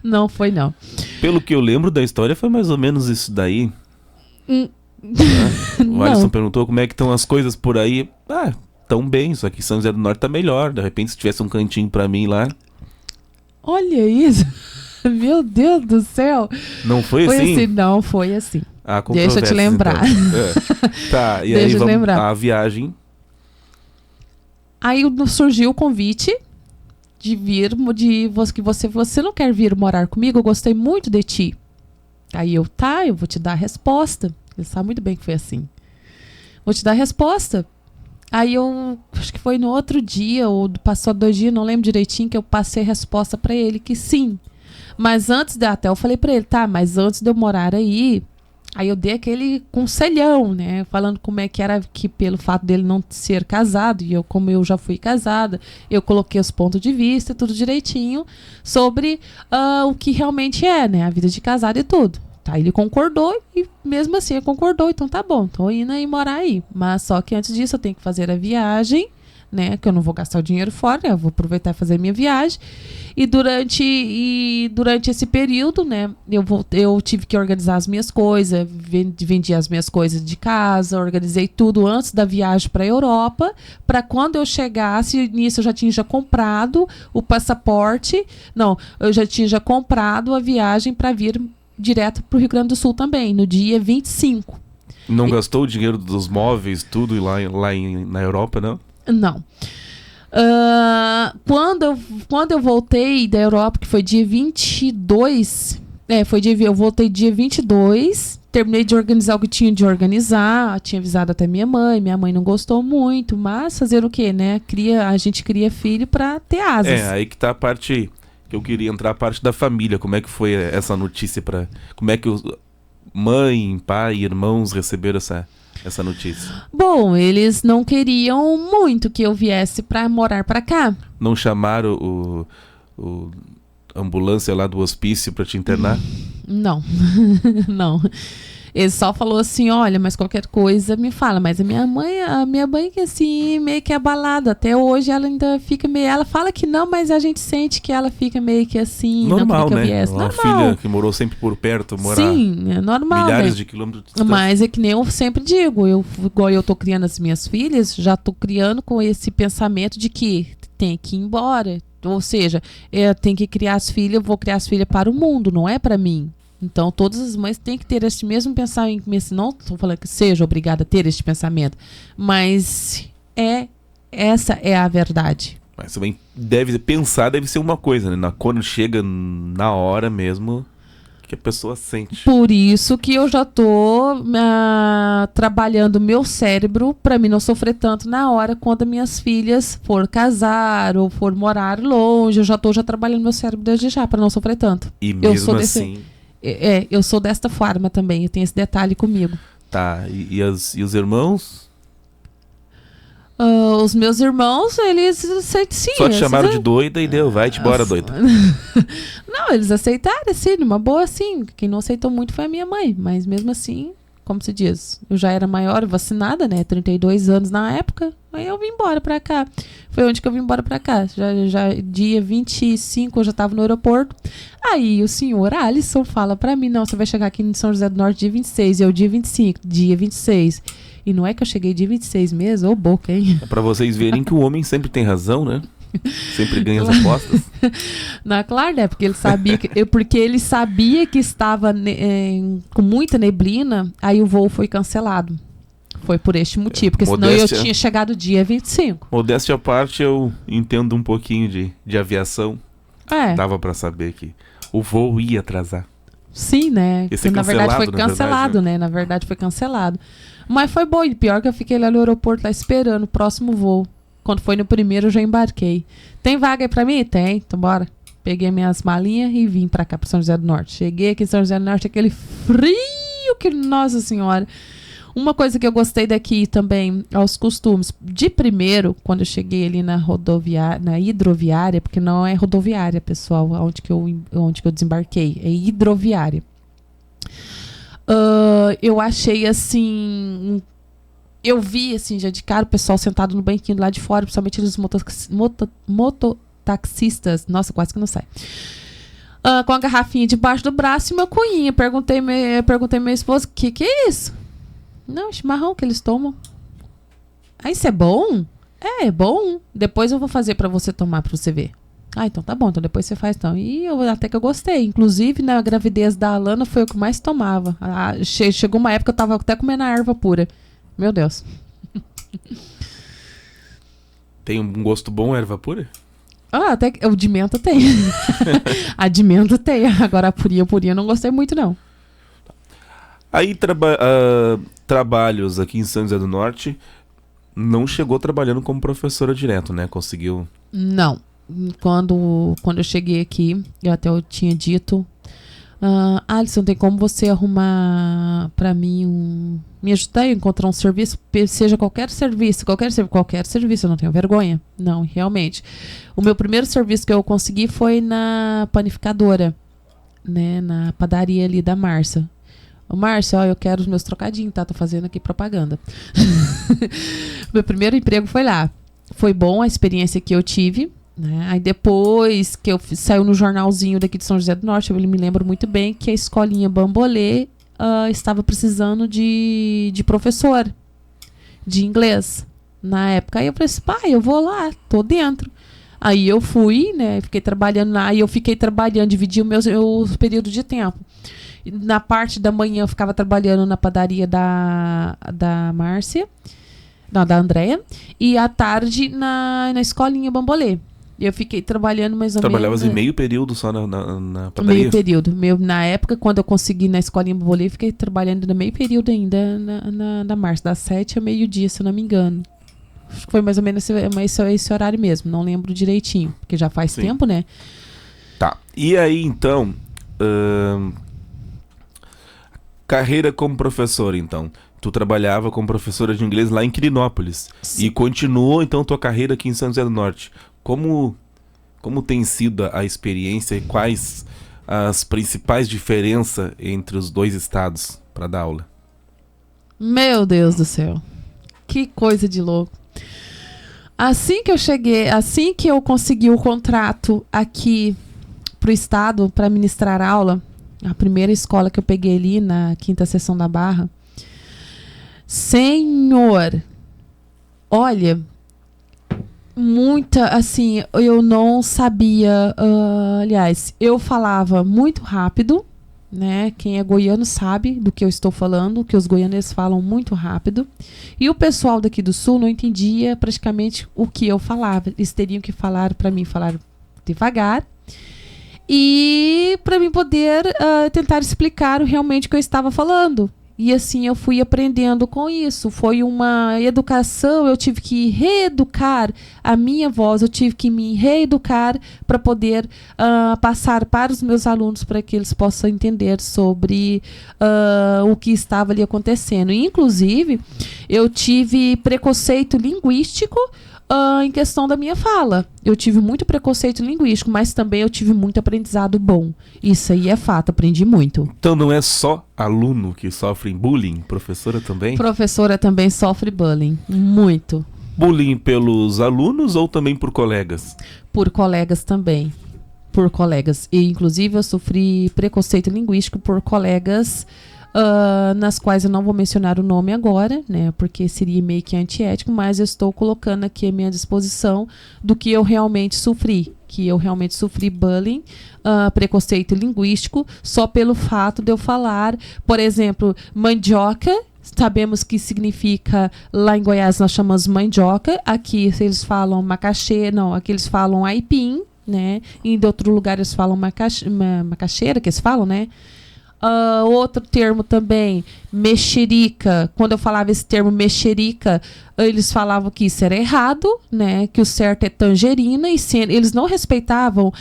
Speaker 2: Não foi, não.
Speaker 1: Pelo que eu lembro da história, foi mais ou menos isso daí. Né? O Alisson perguntou como é que estão as coisas por aí. Tão bem, só que São José do Norte tá melhor. De repente, se tivesse um cantinho pra mim lá.
Speaker 2: Olha isso. Meu Deus do céu.
Speaker 1: Não foi assim?
Speaker 2: Foi assim? Não, foi assim. Deixa eu te lembrar.
Speaker 1: Então. Tá, e aí vamos a viagem.
Speaker 2: Aí surgiu o convite de vir, que você não quer vir morar comigo? Eu gostei muito de ti. Aí eu vou te dar a resposta. Ele sabe muito bem que foi assim. Vou te dar a resposta. Aí eu, acho que foi no outro dia, ou passou 2 dias, não lembro direitinho, que eu passei a resposta pra ele que sim. Mas antes até eu falei pra ele, mas antes de eu morar aí, Aí eu dei aquele conselhão, né? Falando como é que era, que pelo fato dele não ser casado, e como eu já fui casada, eu coloquei os pontos de vista, tudo direitinho, sobre o que realmente é, né? A vida de casado e tudo. Tá, ele concordou e mesmo assim ele concordou, então tá bom, tô indo aí morar aí. Mas só que antes disso eu tenho que fazer a viagem, né? Que eu não vou gastar o dinheiro fora, né? Eu vou aproveitar e fazer a minha viagem. E durante esse período, né? Eu tive que organizar as minhas coisas, vendi as minhas coisas de casa, organizei tudo antes da viagem para a Europa, para quando eu chegasse, nisso eu já tinha comprado o passaporte. Não, eu já tinha comprado a viagem para vir direto para o Rio Grande do Sul também, no dia 25.
Speaker 1: Não gastou o dinheiro dos móveis, tudo na Europa, não?
Speaker 2: Não. Quando eu voltei da Europa, que foi dia 22, eu voltei dia 22, terminei de organizar o que tinha de organizar, tinha avisado até minha mãe não gostou muito, mas fazer o quê, né? A gente cria filho para ter asas.
Speaker 1: Aí que tá a parte que eu queria entrar, a parte da família. Como é que foi essa notícia como é que mãe, pai, irmãos receberam essa notícia?
Speaker 2: Bom, eles não queriam muito que eu viesse para morar para cá.
Speaker 1: Não chamaram a ambulância lá do hospício para te internar?
Speaker 2: Não, não. Ele só falou assim, olha, mas qualquer coisa me fala. Mas a minha mãe que assim, meio que abalada. Até hoje ela ainda fica meio... Ela fala que não, mas a gente sente que ela fica meio que assim...
Speaker 1: Normal,
Speaker 2: não,
Speaker 1: né? Uma
Speaker 2: normal.
Speaker 1: filha que morou sempre por perto,
Speaker 2: Sim, é normal,
Speaker 1: milhares
Speaker 2: né?
Speaker 1: de quilômetros de distância.
Speaker 2: Mas é que nem eu sempre digo, igual eu tô criando as minhas filhas, já tô criando com esse pensamento de que tem que ir embora. Ou seja, eu tenho que criar as filhas, vou criar as filhas para o mundo, não é para mim. Então, todas as mães têm que ter esse mesmo pensamento. Não estou falando que seja obrigada a ter este pensamento, mas essa é a verdade.
Speaker 1: Mas também deve ser uma coisa, né? Quando chega na hora mesmo que a pessoa sente.
Speaker 2: Por isso que eu já estou trabalhando o meu cérebro para mim não sofrer tanto na hora quando minhas filhas for casar ou for morar longe. Eu já estou trabalhando meu cérebro desde já para não sofrer tanto.
Speaker 1: E mesmo assim...
Speaker 2: eu sou desta forma também, eu tenho esse detalhe comigo.
Speaker 1: Tá, e os irmãos?
Speaker 2: Os meus irmãos, eles sim.
Speaker 1: Só te chamaram de doida e deu, vai-te embora, doida.
Speaker 2: Não, eles aceitaram, assim, numa boa, assim. Quem não aceitou muito foi a minha mãe, mas mesmo assim, como se diz, eu já era maior, vacinada, né, 32 anos na época, aí eu vim embora pra cá. Foi onde que eu vim embora pra cá. Já dia 25 eu já tava no aeroporto. Aí o senhor Alisson fala pra mim, não, você vai chegar aqui em São José do Norte dia 26, e eu dia 25, dia 26. E não é que eu cheguei dia 26 mesmo, ô boca, hein?
Speaker 1: É pra vocês verem que o homem sempre tem razão, né? Sempre ganha as apostas.
Speaker 2: Não, claro, né? Porque ele sabia que estava com muita neblina, aí o voo foi cancelado. Foi por este motivo, porque senão eu tinha chegado dia 25.
Speaker 1: Modéstia à parte, eu entendo um pouquinho de aviação. Dava pra saber que o voo ia atrasar.
Speaker 2: Sim, né? Na verdade foi cancelado, né? Na verdade foi cancelado. Mas foi bom, e pior que eu fiquei lá no aeroporto, lá esperando o próximo voo. Quando foi no primeiro, eu já embarquei. Tem vaga aí pra mim? Tem, então bora. Peguei minhas malinhas e vim pra cá, pra São José do Norte. Cheguei aqui em São José do Norte, aquele frio que, nossa senhora. Uma coisa que eu gostei daqui também, aos costumes. De primeiro, quando eu cheguei ali na hidroviária, porque não é rodoviária, pessoal, onde que eu desembarquei, é hidroviária. Eu achei assim... Eu vi, assim, já de cara, o pessoal sentado no banquinho lá de fora, principalmente os mototaxistas. Nossa, quase que não sai. Com a garrafinha debaixo do braço e meu cunhinho. Perguntei meu esposo, que é isso? Não, chimarrão que eles tomam. Isso é bom? É bom. Depois eu vou fazer pra você tomar, pra você ver. Então tá bom, então depois você faz então. E até que eu gostei. Inclusive, na gravidez da Alana foi o que mais tomava. Chegou uma época que eu tava até comendo a erva pura. Meu Deus.
Speaker 1: Tem um gosto bom a erva pura?
Speaker 2: Até que o de menta tem. A de menta tem. Agora a purinha eu não gostei muito, não.
Speaker 1: Aí trabalhos aqui em São José do Norte, não chegou trabalhando como professora direto, né? Conseguiu?
Speaker 2: Não. Quando eu cheguei aqui, eu tinha dito, Alisson, tem como você arrumar pra mim me ajudar a encontrar um serviço, seja qualquer serviço, eu não tenho vergonha. Não, realmente. O meu primeiro serviço que eu consegui foi na panificadora, né, na padaria ali da Márcia. Ô, Márcia, ó, eu quero os meus trocadinhos, tá? Tô fazendo aqui propaganda. Meu primeiro emprego foi lá. Foi bom a experiência que eu tive, né? Aí depois que saiu no jornalzinho daqui de São José do Norte, eu me lembro muito bem que a escolinha Bambolê estava precisando de professor de inglês na época. Aí eu falei assim, pai, eu vou lá, tô dentro. Aí eu fui, né, fiquei trabalhando lá, e eu fiquei trabalhando, dividi o meu período de tempo. Na parte da manhã eu ficava trabalhando na padaria da Márcia, não, da Andréia, e à tarde na escolinha Bambolê. Eu fiquei trabalhando mais ou menos...
Speaker 1: Trabalhavas em meio período só na padaria?
Speaker 2: Meio período. Na época, quando eu consegui na escolinha Bambolê, fiquei trabalhando no meio período ainda na Márcia, das 7 a meio-dia, se eu não me engano. Acho que foi mais ou menos esse horário mesmo, não lembro direitinho, porque já faz tempo, né?
Speaker 1: Tá. E aí, então, carreira como professora, então. Tu trabalhava como professora de inglês lá em Quirinópolis. Sim. E continuou, então, tua carreira aqui em São José do Norte. Como tem sido a experiência e quais as principais diferenças entre os dois estados para dar aula?
Speaker 2: Meu Deus do céu. Que coisa de louco. Assim que eu cheguei, assim que eu consegui o contrato aqui pro estado para ministrar aula, a primeira escola que eu peguei ali na 5ª Seção da Barra, senhor, olha, muita, assim, eu não sabia, aliás, eu falava muito rápido, né? Quem é goiano sabe do que eu estou falando, que os goianos falam muito rápido. E o pessoal daqui do sul não entendia praticamente o que eu falava. Eles teriam que falar para mim, falar devagar. E para mim poder tentar explicar realmente o que eu estava falando. E assim eu fui aprendendo com isso. Foi uma educação, eu tive que reeducar a minha voz, eu tive que me reeducar para poder passar para os meus alunos, para que eles possam entender sobre o que estava ali acontecendo. E, inclusive, eu tive preconceito linguístico em questão da minha fala. Eu tive muito preconceito linguístico, mas também eu tive muito aprendizado bom. Isso aí é fato, aprendi muito.
Speaker 1: Então não é só aluno que sofre bullying, professora também?
Speaker 2: Professora também sofre bullying, muito.
Speaker 1: Bullying pelos alunos ou também por colegas?
Speaker 2: Por colegas também, por colegas. E inclusive eu sofri preconceito linguístico por colegas nas quais eu não vou mencionar o nome agora, né, porque seria meio que antiético, mas eu estou colocando aqui à minha disposição do que eu realmente sofri, bullying, preconceito linguístico, só pelo fato de eu falar, por exemplo, mandioca. Sabemos que significa, lá em Goiás nós chamamos mandioca, aqui eles falam macaxeira, não, aqui eles falam aipim, né, e em outro lugar eles falam macaxeira, que eles falam, né. Outro termo também, mexerica. Quando eu falava esse termo mexerica, eles falavam que isso era errado, né? Que o certo é tangerina, e eles não respeitavam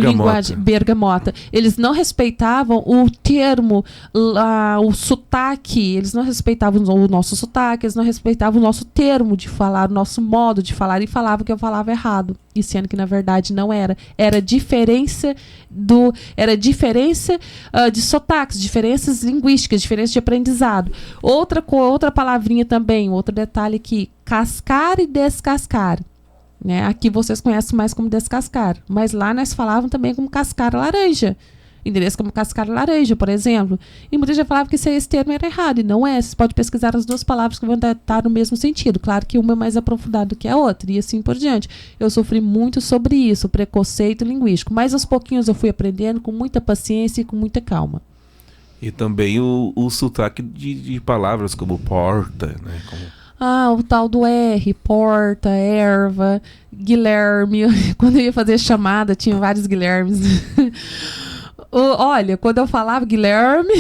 Speaker 2: linguagem bergamota. Eles não respeitavam o termo, o sotaque. Eles não respeitavam o nosso sotaque, eles não respeitavam o nosso termo de falar, o nosso modo de falar, e falavam que eu falava errado. E sendo que na verdade não era. Era diferença de sotaques, diferenças linguísticas, diferenças de aprendizado. Outra palavrinha também, outro detalhe aqui, cascar e descascar. Né? Aqui vocês conhecem mais como descascar, mas lá nós falavam também como cascar laranja. Endereço como cascar laranja, por exemplo. E muita gente falava que esse termo era errado, e não é. Você pode pesquisar as duas palavras que vão estar no mesmo sentido. Claro que uma é mais aprofundada que a outra, e assim por diante. Eu sofri muito sobre isso, preconceito linguístico, mas aos pouquinhos eu fui aprendendo com muita paciência e com muita calma.
Speaker 1: E também o sotaque de palavras como porta, né?
Speaker 2: O tal do R, porta, erva, Guilherme. Quando eu ia fazer chamada, tinha vários Guilhermes. Olha, quando eu falava Guilherme,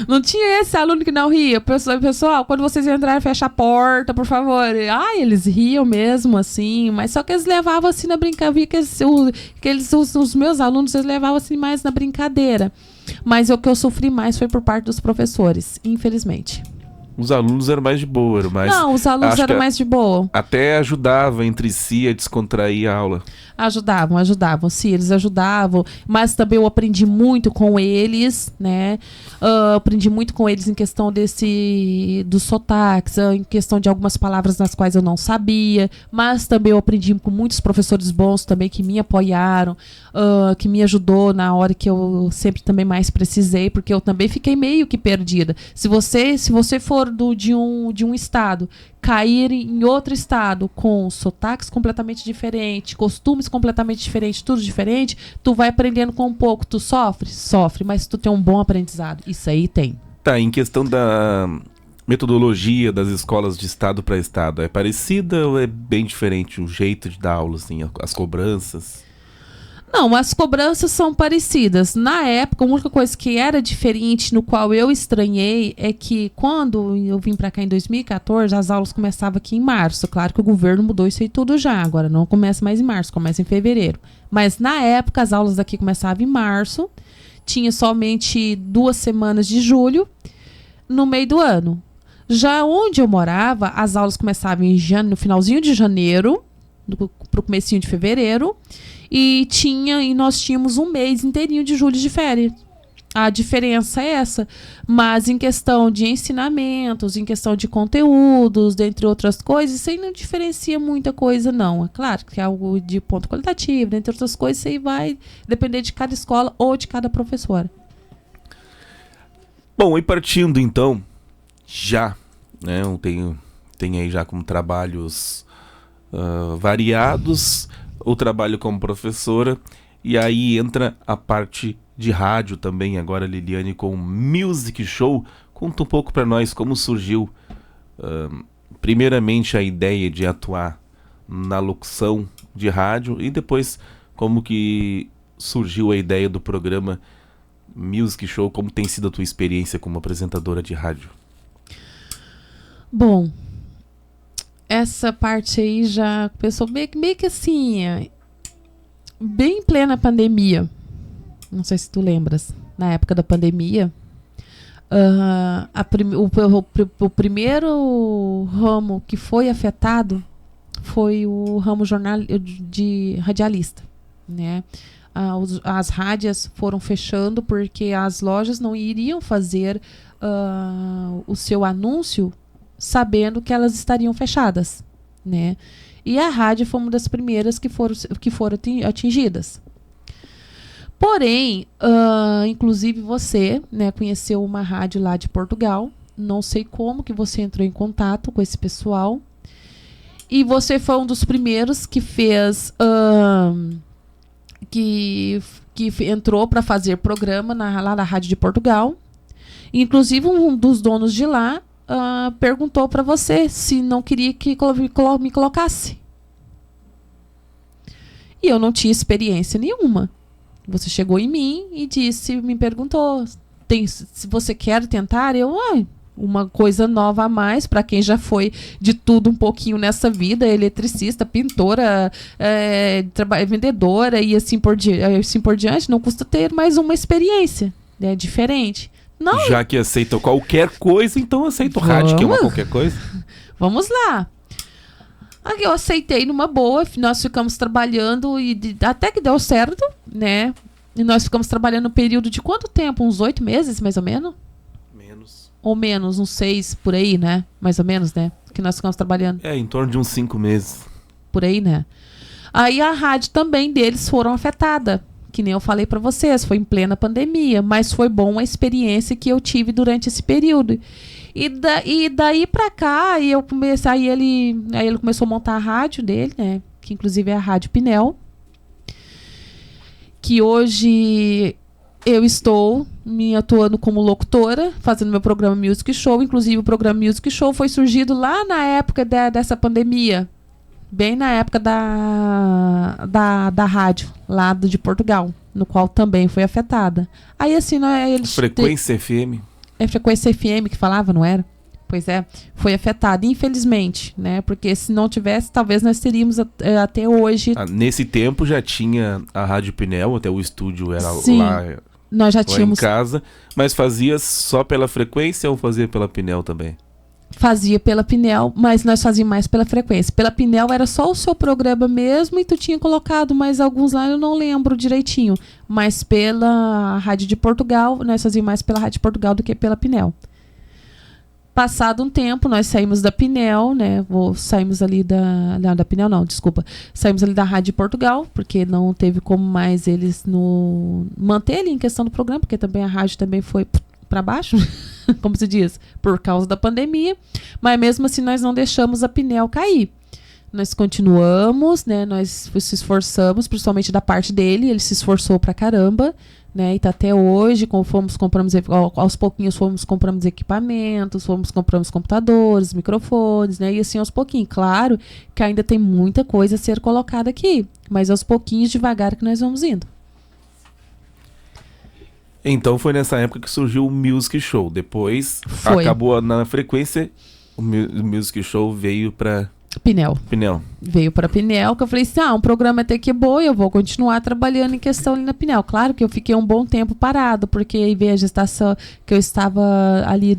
Speaker 2: Não tinha esse aluno que não ria. Pessoal, quando vocês entrarem, fecha a porta, por favor. Eles riam mesmo, assim. Mas só que eles levavam assim na brincadeira. Vi que os meus alunos, eles levavam assim mais na brincadeira. Mas o que eu sofri mais foi por parte dos professores, infelizmente.
Speaker 1: Os alunos eram mais de boa,
Speaker 2: Não, os alunos eram mais de boa.
Speaker 1: Até ajudava entre si a descontrair a aula.
Speaker 2: Ajudavam, sim, eles ajudavam, mas também eu aprendi muito com eles, né? Aprendi muito com eles em questão dos sotaques, em questão de algumas palavras nas quais eu não sabia, mas também eu aprendi com muitos professores bons também que me apoiaram, que me ajudou na hora que eu sempre também mais precisei, porque eu também fiquei meio que perdida. Se você for de um estado, cair em outro estado com sotaques completamente diferentes, costumes completamente diferentes, tudo diferente, tu vai aprendendo com um pouco. Tu sofre, mas tu tem um bom aprendizado. Isso aí tem.
Speaker 1: Tá, em questão da metodologia das escolas de estado para estado, é parecida ou é bem diferente o jeito de dar aula, assim, as cobranças?
Speaker 2: Não, as cobranças são parecidas. Na época, a única coisa que era diferente, no qual eu estranhei, é que quando eu vim para cá em 2014, as aulas começavam aqui em março. Claro que o governo mudou isso aí tudo já. Agora não começa mais em março, começa em fevereiro. Mas na época, as aulas daqui começavam em março. Tinha somente 2 semanas de julho, no meio do ano. Já onde eu morava, as aulas começavam no finalzinho de janeiro, pro comecinho de fevereiro. E nós tínhamos um mês inteirinho de julho de férias. A diferença é essa. Mas em questão de ensinamentos, em questão de conteúdos, dentre outras coisas, isso aí não diferencia muita coisa, não. É claro que é algo de ponto qualitativo, dentre outras coisas, isso aí vai depender de cada escola ou de cada professora.
Speaker 1: Bom, e partindo então, já, né, eu tenho aí já como trabalhos variados, o trabalho como professora, e aí entra a parte de rádio também, agora Liliane com Music Show. Conta um pouco para nós como surgiu primeiramente a ideia de atuar na locução de rádio e depois como que surgiu a ideia do programa Music Show, como tem sido a tua experiência como apresentadora de rádio?
Speaker 2: Bom, essa parte aí já começou meio que assim, bem em plena pandemia. Não sei se tu lembras. Na época da pandemia, o primeiro ramo que foi afetado foi o ramo de radialista, né? As rádios foram fechando porque as lojas não iriam fazer o seu anúncio sabendo que elas estariam fechadas, né? E a rádio foi uma das primeiras que foram atingidas. Porém, inclusive você, né, conheceu uma rádio lá de Portugal. Não sei como que você entrou em contato com esse pessoal. E você foi um dos primeiros que fez... que entrou para fazer programa lá na Rádio de Portugal. Inclusive, um dos donos de lá perguntou para você se não queria que me colocasse. E eu não tinha experiência nenhuma. Você chegou em mim e me perguntou, se você quer tentar? Uma coisa nova a mais para quem já foi de tudo um pouquinho nessa vida, eletricista, pintora, vendedora e assim por diante, não custa ter mais uma experiência, né, diferente. Não.
Speaker 1: Já que aceita qualquer coisa, então aceita o rádio, que é uma qualquer coisa.
Speaker 2: Vamos lá. Aí eu aceitei numa boa, nós ficamos trabalhando e até que deu certo, né? E nós ficamos trabalhando no período de quanto tempo? Uns 8 meses, mais ou menos?
Speaker 1: Menos.
Speaker 2: Ou menos, uns 6 por aí, né? Mais ou menos, né? Que nós ficamos trabalhando.
Speaker 1: Em torno de uns 5 meses.
Speaker 2: Por aí, né? Aí a rádio também deles foram afetada. Que nem eu falei pra vocês, foi em plena pandemia, mas foi bom a experiência que eu tive durante esse período. E daí pra cá, aí ele começou a montar a rádio dele, né? Que inclusive é a Rádio Pinel. Que hoje eu estou me atuando como locutora, fazendo meu programa Music Show. Inclusive o programa Music Show foi surgido lá na época dessa pandemia. Bem na época da rádio, lá de Portugal, no qual também foi afetada. Aí assim,
Speaker 1: Frequência FM?
Speaker 2: É frequência FM que falava, não era? Pois é, foi afetada, infelizmente, né? Porque se não tivesse, talvez nós teríamos até hoje...
Speaker 1: Nesse tempo já tinha a Rádio Pinel, até o estúdio era
Speaker 2: Sim,
Speaker 1: lá,
Speaker 2: nós já
Speaker 1: lá
Speaker 2: tínhamos...
Speaker 1: em casa, mas fazia só pela frequência ou fazia pela Pinel também?
Speaker 2: Fazia pela Pinel, mas nós fazíamos mais pela frequência. Pela Pinel era só o seu programa mesmo e tu tinha colocado mais alguns lá, eu não lembro direitinho. Mas pela Rádio de Portugal, nós fazíamos mais pela Rádio de Portugal do que pela Pinel. Passado um tempo, nós saímos da Pinel, né? Saímos ali da Pinel, não, desculpa. Saímos ali da Rádio de Portugal, porque não teve como mais eles manter ali em questão do programa, porque também a rádio também foi para baixo, como se diz, por causa da pandemia. Mas mesmo assim, nós não deixamos a Pinel cair. Nós continuamos, né? Nós se esforçamos, principalmente da parte dele, ele se esforçou pra caramba. Né, e tá até hoje, aos pouquinhos fomos comprando equipamentos, compramos computadores, microfones, né, e assim aos pouquinhos. Claro que ainda tem muita coisa a ser colocada aqui, mas aos pouquinhos, devagar que nós vamos indo.
Speaker 1: Então foi nessa época que surgiu o Music Show. Depois acabou na frequência, o Music Show veio pra...
Speaker 2: Pinel. Veio para Pinel, que eu falei assim, um programa até que é bom, eu vou continuar trabalhando em questão ali na Pinel. Claro que eu fiquei um bom tempo parado, porque veio a gestação, que eu estava ali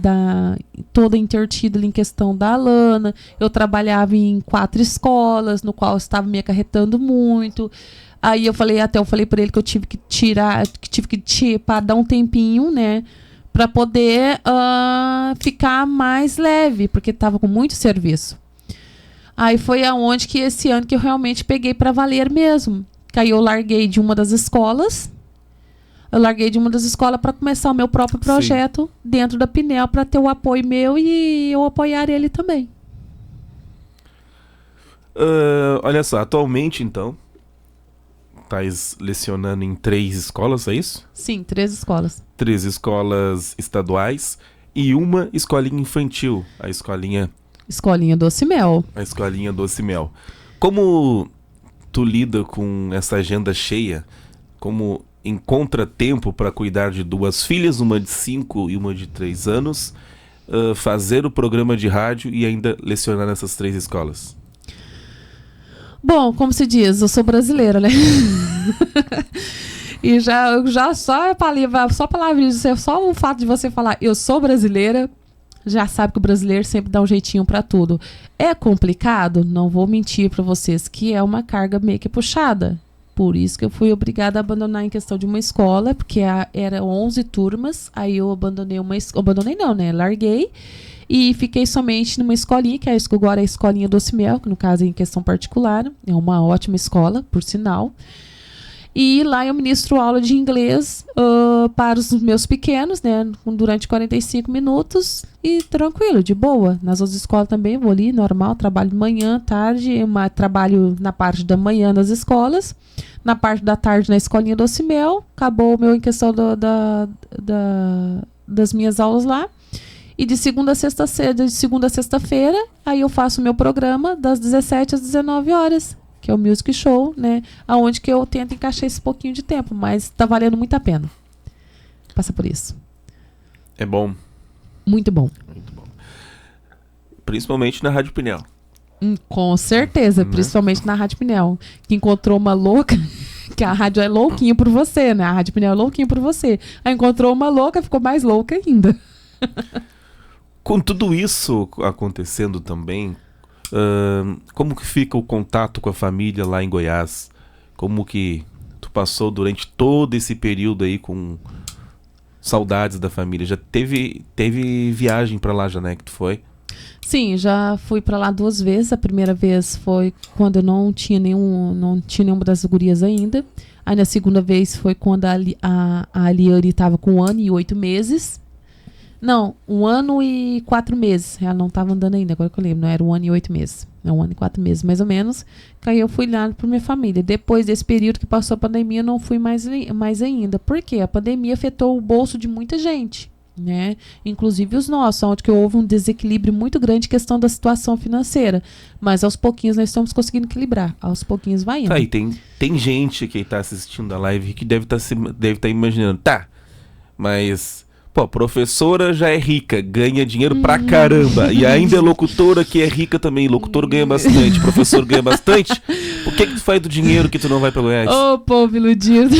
Speaker 2: toda intertida ali em questão da Alana, eu trabalhava em 4 escolas, no qual eu estava me acarretando muito. Aí eu falei para ele que eu tive que para dar um tempinho, né, para poder ficar mais leve, porque estava com muito serviço. Aí foi aonde que esse ano que eu realmente peguei para valer mesmo. Que aí eu larguei de uma das escolas. Para começar o meu próprio projeto dentro da Pinel, para ter o apoio meu e eu apoiar ele também.
Speaker 1: Olha só, atualmente então, estás lecionando em 3 escolas, é isso?
Speaker 2: Sim, 3 escolas.
Speaker 1: 3 escolas estaduais e uma escolinha infantil, a escolinha Doce Mel. A escolinha Doce Mel. Como tu lida com essa agenda cheia? Como encontra tempo para cuidar de 2 filhas, uma de 5 e uma de 3 anos, fazer o programa de rádio e ainda lecionar nessas 3 escolas?
Speaker 2: Bom, como se diz, eu sou brasileira, né? E já só o fato de você falar eu sou brasileira, já sabe que o brasileiro sempre dá um jeitinho pra tudo. É complicado? Não vou mentir pra vocês que é uma carga meio que puxada. Por isso que eu fui obrigada a abandonar em questão de uma escola, porque eram 11 turmas, aí eu larguei e fiquei somente numa escolinha, que agora é a escolinha Doce Mel, que no caso é em questão particular, é uma ótima escola, por sinal. E lá eu ministro aula de inglês para os meus pequenos, né, durante 45 minutos e tranquilo, de boa. Nas outras escolas também vou ali, normal, trabalho de manhã, tarde, trabalho na parte da manhã nas escolas, na parte da tarde na escolinha Doce Mel, acabou o meu em questão das minhas aulas lá. E de segunda a sexta-feira, aí eu faço o meu programa das 17 às 19 horas. Que é o Music Show, né? Aonde que eu tento encaixar esse pouquinho de tempo, mas tá valendo muito a pena. Passa por isso.
Speaker 1: É bom.
Speaker 2: Muito bom.
Speaker 1: Muito bom. Principalmente na Rádio Pinel.
Speaker 2: Com certeza, principalmente na Rádio Pinel. Que encontrou uma louca, que a rádio é louquinha por você, né? A Rádio Pinel é louquinha por você. Aí encontrou uma louca, ficou mais louca ainda.
Speaker 1: Com tudo isso acontecendo também, como que fica o contato com a família lá em Goiás? Como que tu passou durante todo esse período aí com saudades da família? Já teve viagem pra lá já, né, que tu foi?
Speaker 2: Sim, já fui pra lá 2 vezes. A primeira vez foi quando eu não tinha nenhuma das gurias ainda. Aí na segunda vez foi quando a Aliane estava com 1 ano e 8 meses. Não, 1 ano e 4 meses. Ela não estava andando ainda, agora que eu lembro. Não era 1 ano e 8 meses. É 1 ano e 4 meses, mais ou menos. Que aí eu fui lá para minha família. Depois desse período que passou a pandemia, eu não fui mais ainda. Por quê? A pandemia afetou o bolso de muita gente, né? Inclusive os nossos, onde que houve um desequilíbrio muito grande em questão da situação financeira. Mas aos pouquinhos nós estamos conseguindo equilibrar. Aos pouquinhos vai indo.
Speaker 1: Tá, e tem gente que está assistindo a live que deve estar imaginando. Tá, mas... Pô, professora já é rica, ganha dinheiro pra caramba. E ainda é locutora que é rica também. Locutor ganha bastante, professor ganha bastante. Por que tu faz do dinheiro que tu não vai pra Goiás?
Speaker 2: Ô, povo iludido.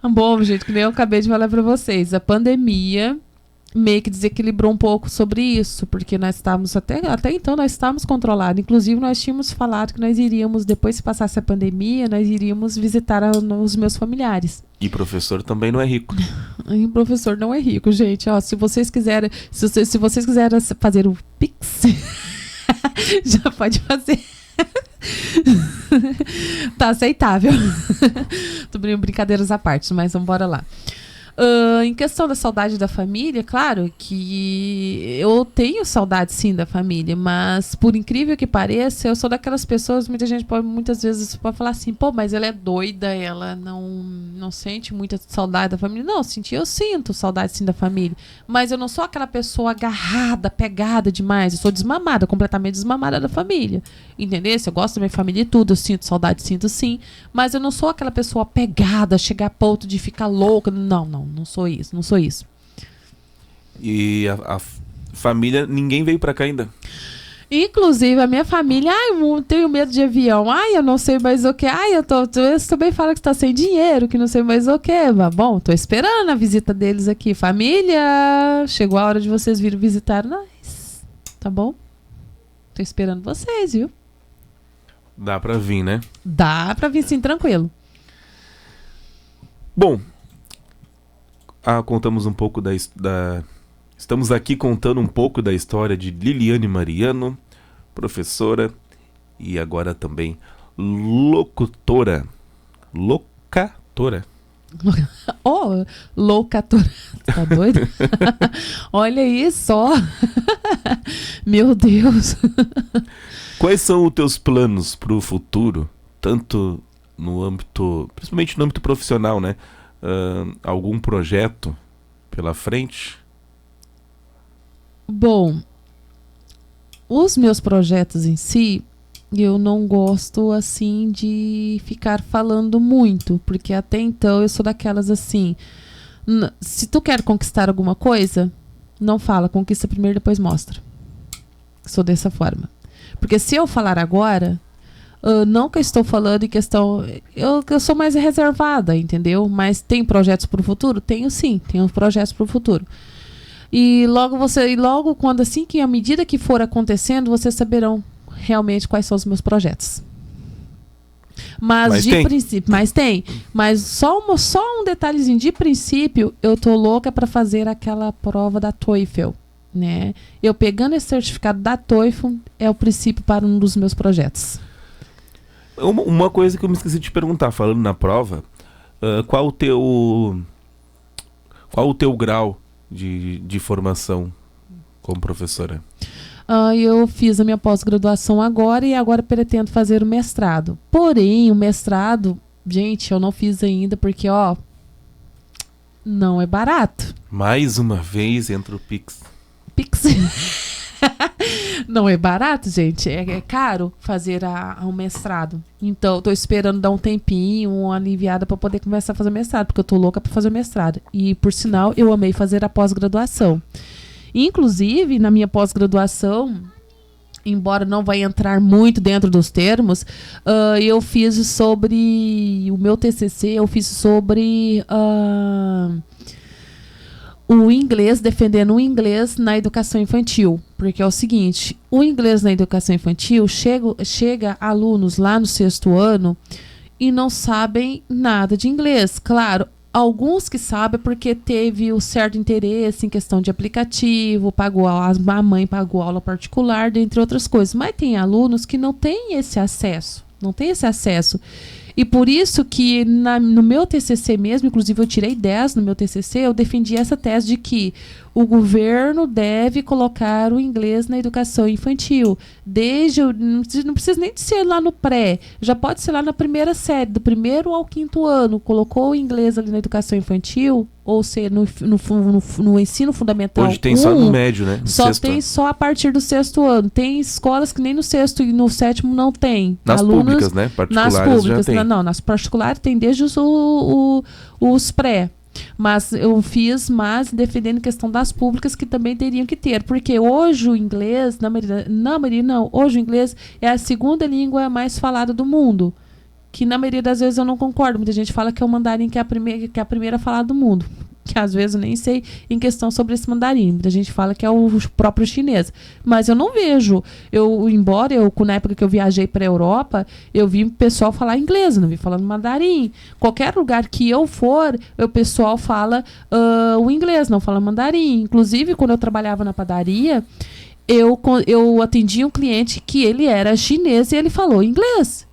Speaker 2: Bom, gente, que nem eu acabei de falar pra vocês. A pandemia meio que desequilibrou um pouco sobre isso, porque nós estávamos, até então, nós estávamos controlados. Inclusive, nós tínhamos falado que nós iríamos, depois que passasse a pandemia, nós iríamos visitar os meus familiares.
Speaker 1: E professor também não é rico.
Speaker 2: E o professor não é rico, gente. Ó, se vocês quiserem fazer o Pix, já pode fazer. Tá aceitável. Tô brincadeiras à parte, mas vamos embora lá. Em questão da saudade da família, claro que eu tenho saudade sim da família, mas por incrível que pareça, eu sou daquelas pessoas, muita gente muitas vezes pode falar assim, pô, mas ela é doida, ela não sente muita saudade da família. Não, eu sinto saudade sim da família, mas eu não sou aquela pessoa agarrada, pegada demais, eu sou desmamada, completamente desmamada da família, entendeu? Se eu gosto da minha família e tudo, eu sinto saudade, sinto sim, mas eu não sou aquela pessoa apegada, chegar a ponto de ficar louca, não sou isso.
Speaker 1: E a família, ninguém veio pra cá ainda?
Speaker 2: Inclusive, a minha família, eu tenho medo de avião, eu não sei mais o que, eu também falo que está sem dinheiro, que não sei mais o que, mas bom, tô esperando a visita deles aqui. Família, chegou a hora de vocês virem visitar nós, tá bom? Tô esperando vocês, viu?
Speaker 1: Dá pra vir, né?
Speaker 2: Dá pra vir sim, tranquilo.
Speaker 1: Bom, contamos um pouco estamos aqui contando um pouco da história de Liliane Mariano, professora e agora também locutora. Locatora.
Speaker 2: Oh, locatora. Tá doido? Olha isso, ó. Meu Deus.
Speaker 1: Quais são os teus planos pro futuro? Tanto no âmbito, principalmente no âmbito profissional, né? Algum projeto pela frente?
Speaker 2: Bom, os meus projetos em si, eu não gosto assim de ficar falando muito, porque até então eu sou daquelas assim, se tu quer conquistar alguma coisa, não fala, conquista primeiro, depois mostra. Sou dessa forma. Porque se eu falar agora, não que eu estou falando em questão... Eu sou mais reservada, entendeu? Mas tem projetos para o futuro? Tenho sim, tenho projetos para o futuro. E logo quando assim, que à medida que for acontecendo, vocês saberão realmente quais são os meus projetos. Mas de princípio... Mas só um detalhezinho. De princípio, eu tô louca para fazer aquela prova da TOEFL, né? Eu pegando esse certificado da TOEFL é o princípio para um dos meus projetos.
Speaker 1: Uma coisa que eu me esqueci de te perguntar, falando na prova, qual o teu grau de formação como professora?
Speaker 2: Eu fiz a minha pós-graduação agora e agora pretendo fazer o mestrado. Porém, o mestrado, gente, eu não fiz ainda porque, não é barato.
Speaker 1: Mais uma vez entra o Pix.
Speaker 2: Não é barato, gente. É caro fazer um mestrado. Então, tô esperando dar um tempinho, uma aliviada para poder começar a fazer mestrado, porque eu tô louca para fazer mestrado. E, por sinal, eu amei fazer a pós-graduação. Inclusive, na minha pós-graduação, embora não vai entrar muito dentro dos termos, eu fiz sobre... O meu TCC, eu fiz sobre... o inglês, defendendo o inglês na educação infantil. Porque é o seguinte, o inglês na educação infantil chega alunos lá no 6º ano e não sabem nada de inglês. Claro, alguns que sabem porque teve um certo interesse em questão de aplicativo, a mãe pagou aula particular, dentre outras coisas. Mas tem alunos que não têm esse acesso. E por isso que no meu TCC mesmo, inclusive eu tirei 10 no meu TCC, eu defendi essa tese de que o governo deve colocar o inglês na educação infantil. Não precisa nem de ser lá no pré, já pode ser lá na primeira série, do 1º ao 5º ano. Colocou o inglês ali na educação infantil, ou seja, no ensino fundamental.
Speaker 1: Hoje tem só no médio, né?
Speaker 2: Tem só a partir do 6º ano. Tem escolas que nem no 6º e no 7º não tem.
Speaker 1: Nas públicas, né? Particulares
Speaker 2: nas públicas,
Speaker 1: já tem.
Speaker 2: Não, nas particulares tem desde os pré. Mas eu fiz mais defendendo a questão das públicas que também teriam que ter. Porque hoje o inglês, hoje o inglês é a segunda língua mais falada do mundo. Que na maioria das vezes eu não concordo. Muita gente fala que é o mandarim que é a primeira falada do mundo. Que às vezes eu nem sei em questão sobre esse mandarim. Muita gente fala que é o próprio chinês. Mas eu não vejo. Embora na época que eu viajei para a Europa, eu vi o pessoal falar inglês, eu não vi falando mandarim. Qualquer lugar que eu for, o pessoal fala o inglês, não fala mandarim. Inclusive, quando eu trabalhava na padaria, eu atendia um cliente que ele era chinês e ele falou inglês.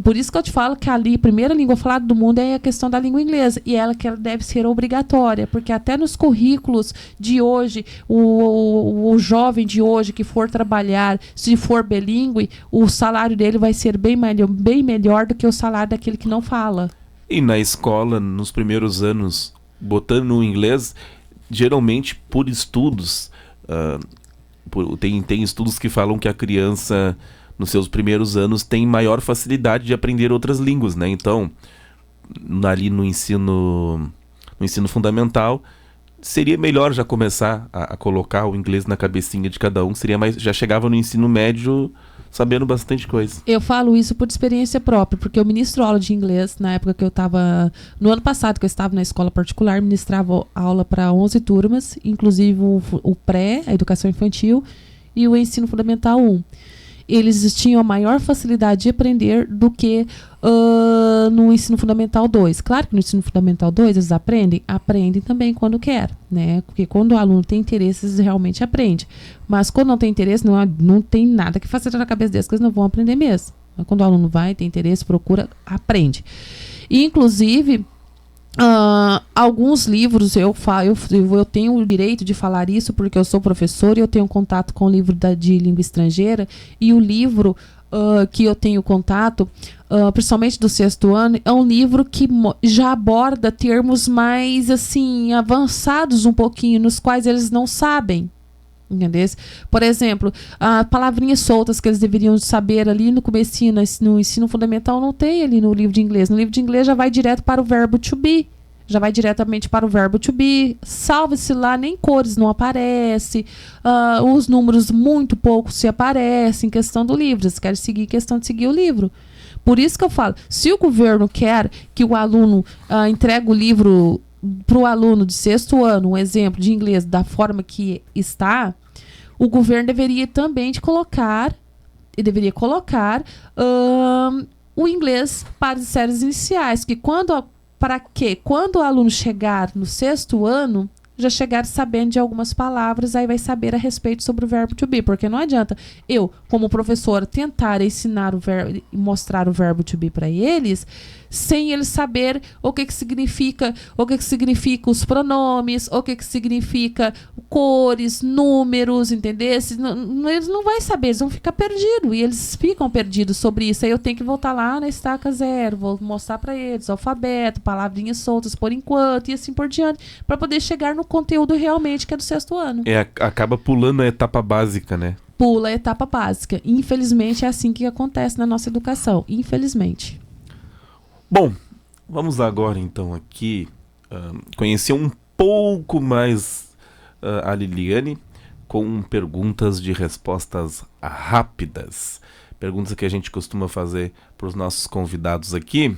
Speaker 2: Por isso que eu te falo que a primeira língua falada do mundo é a questão da língua inglesa. E ela deve ser obrigatória, porque até nos currículos de hoje, o jovem de hoje que for trabalhar, se for bilíngue, o salário dele vai ser bem melhor do que o salário daquele que não fala.
Speaker 1: E na escola, nos primeiros anos, botando no inglês, geralmente por estudos, tem estudos que falam que a criança, nos seus primeiros anos, tem maior facilidade de aprender outras línguas, né? Então, ali no ensino fundamental, seria melhor já começar a colocar o inglês na cabecinha de cada um, já chegava no ensino médio sabendo bastante coisa.
Speaker 2: Eu falo isso por experiência própria, porque eu ministro aula de inglês na época que eu estava... No ano passado, que eu estava na escola particular, ministrava aula para 11 turmas, inclusive o pré, a educação infantil, e o ensino fundamental 1. Eles tinham a maior facilidade de aprender do que no ensino fundamental 2. Claro que no ensino fundamental 2 eles aprendem também quando quer, né? Porque quando o aluno tem interesse, eles realmente aprendem. Mas quando não tem interesse, não tem nada que faça na cabeça deles, que eles não vão aprender mesmo. Mas quando o aluno tem interesse, procura, aprende. E, inclusive, alguns livros, eu tenho o direito de falar isso porque eu sou professora e eu tenho contato com o livro de língua estrangeira, e o livro que eu tenho contato, principalmente do 6º ano, é um livro que já aborda termos mais assim avançados um pouquinho, nos quais eles não sabem. Entendeu? Por exemplo, palavrinhas soltas que eles deveriam saber ali no comecinho, no ensino fundamental, não tem ali no livro de inglês. No livro de inglês já vai direto para o verbo to be. Já vai diretamente para o verbo to be. Salve-se lá, nem cores não aparecem. Os números muito pouco se aparecem em questão do livro. Eles querem seguir questão de seguir o livro. Por isso que eu falo, se o governo quer que o aluno entregue o livro para o aluno de 6º ano, um exemplo de inglês, da forma que está, o governo deveria também colocar o inglês para as séries iniciais, quando o aluno chegar no 6º ano, já chegar sabendo de algumas palavras, aí vai saber a respeito sobre o verbo to be, porque não adianta eu, como professora, tentar ensinar mostrar o verbo to be para eles, sem eles saber o que significa os pronomes, o que significa cores, números, entendeu? Eles não vão saber, eles vão ficar perdidos, e eles ficam perdidos sobre isso. Aí eu tenho que voltar lá na estaca 0, vou mostrar para eles alfabeto, palavrinhas soltas por enquanto, e assim por diante, para poder chegar no conteúdo realmente que é do 6º ano.
Speaker 1: Acaba pulando a etapa básica, né?
Speaker 2: Pula a etapa básica. Infelizmente é assim que acontece na nossa educação, infelizmente.
Speaker 1: Bom, vamos agora então aqui conhecer um pouco mais a Liliane com perguntas de respostas rápidas. Perguntas que a gente costuma fazer para os nossos convidados aqui.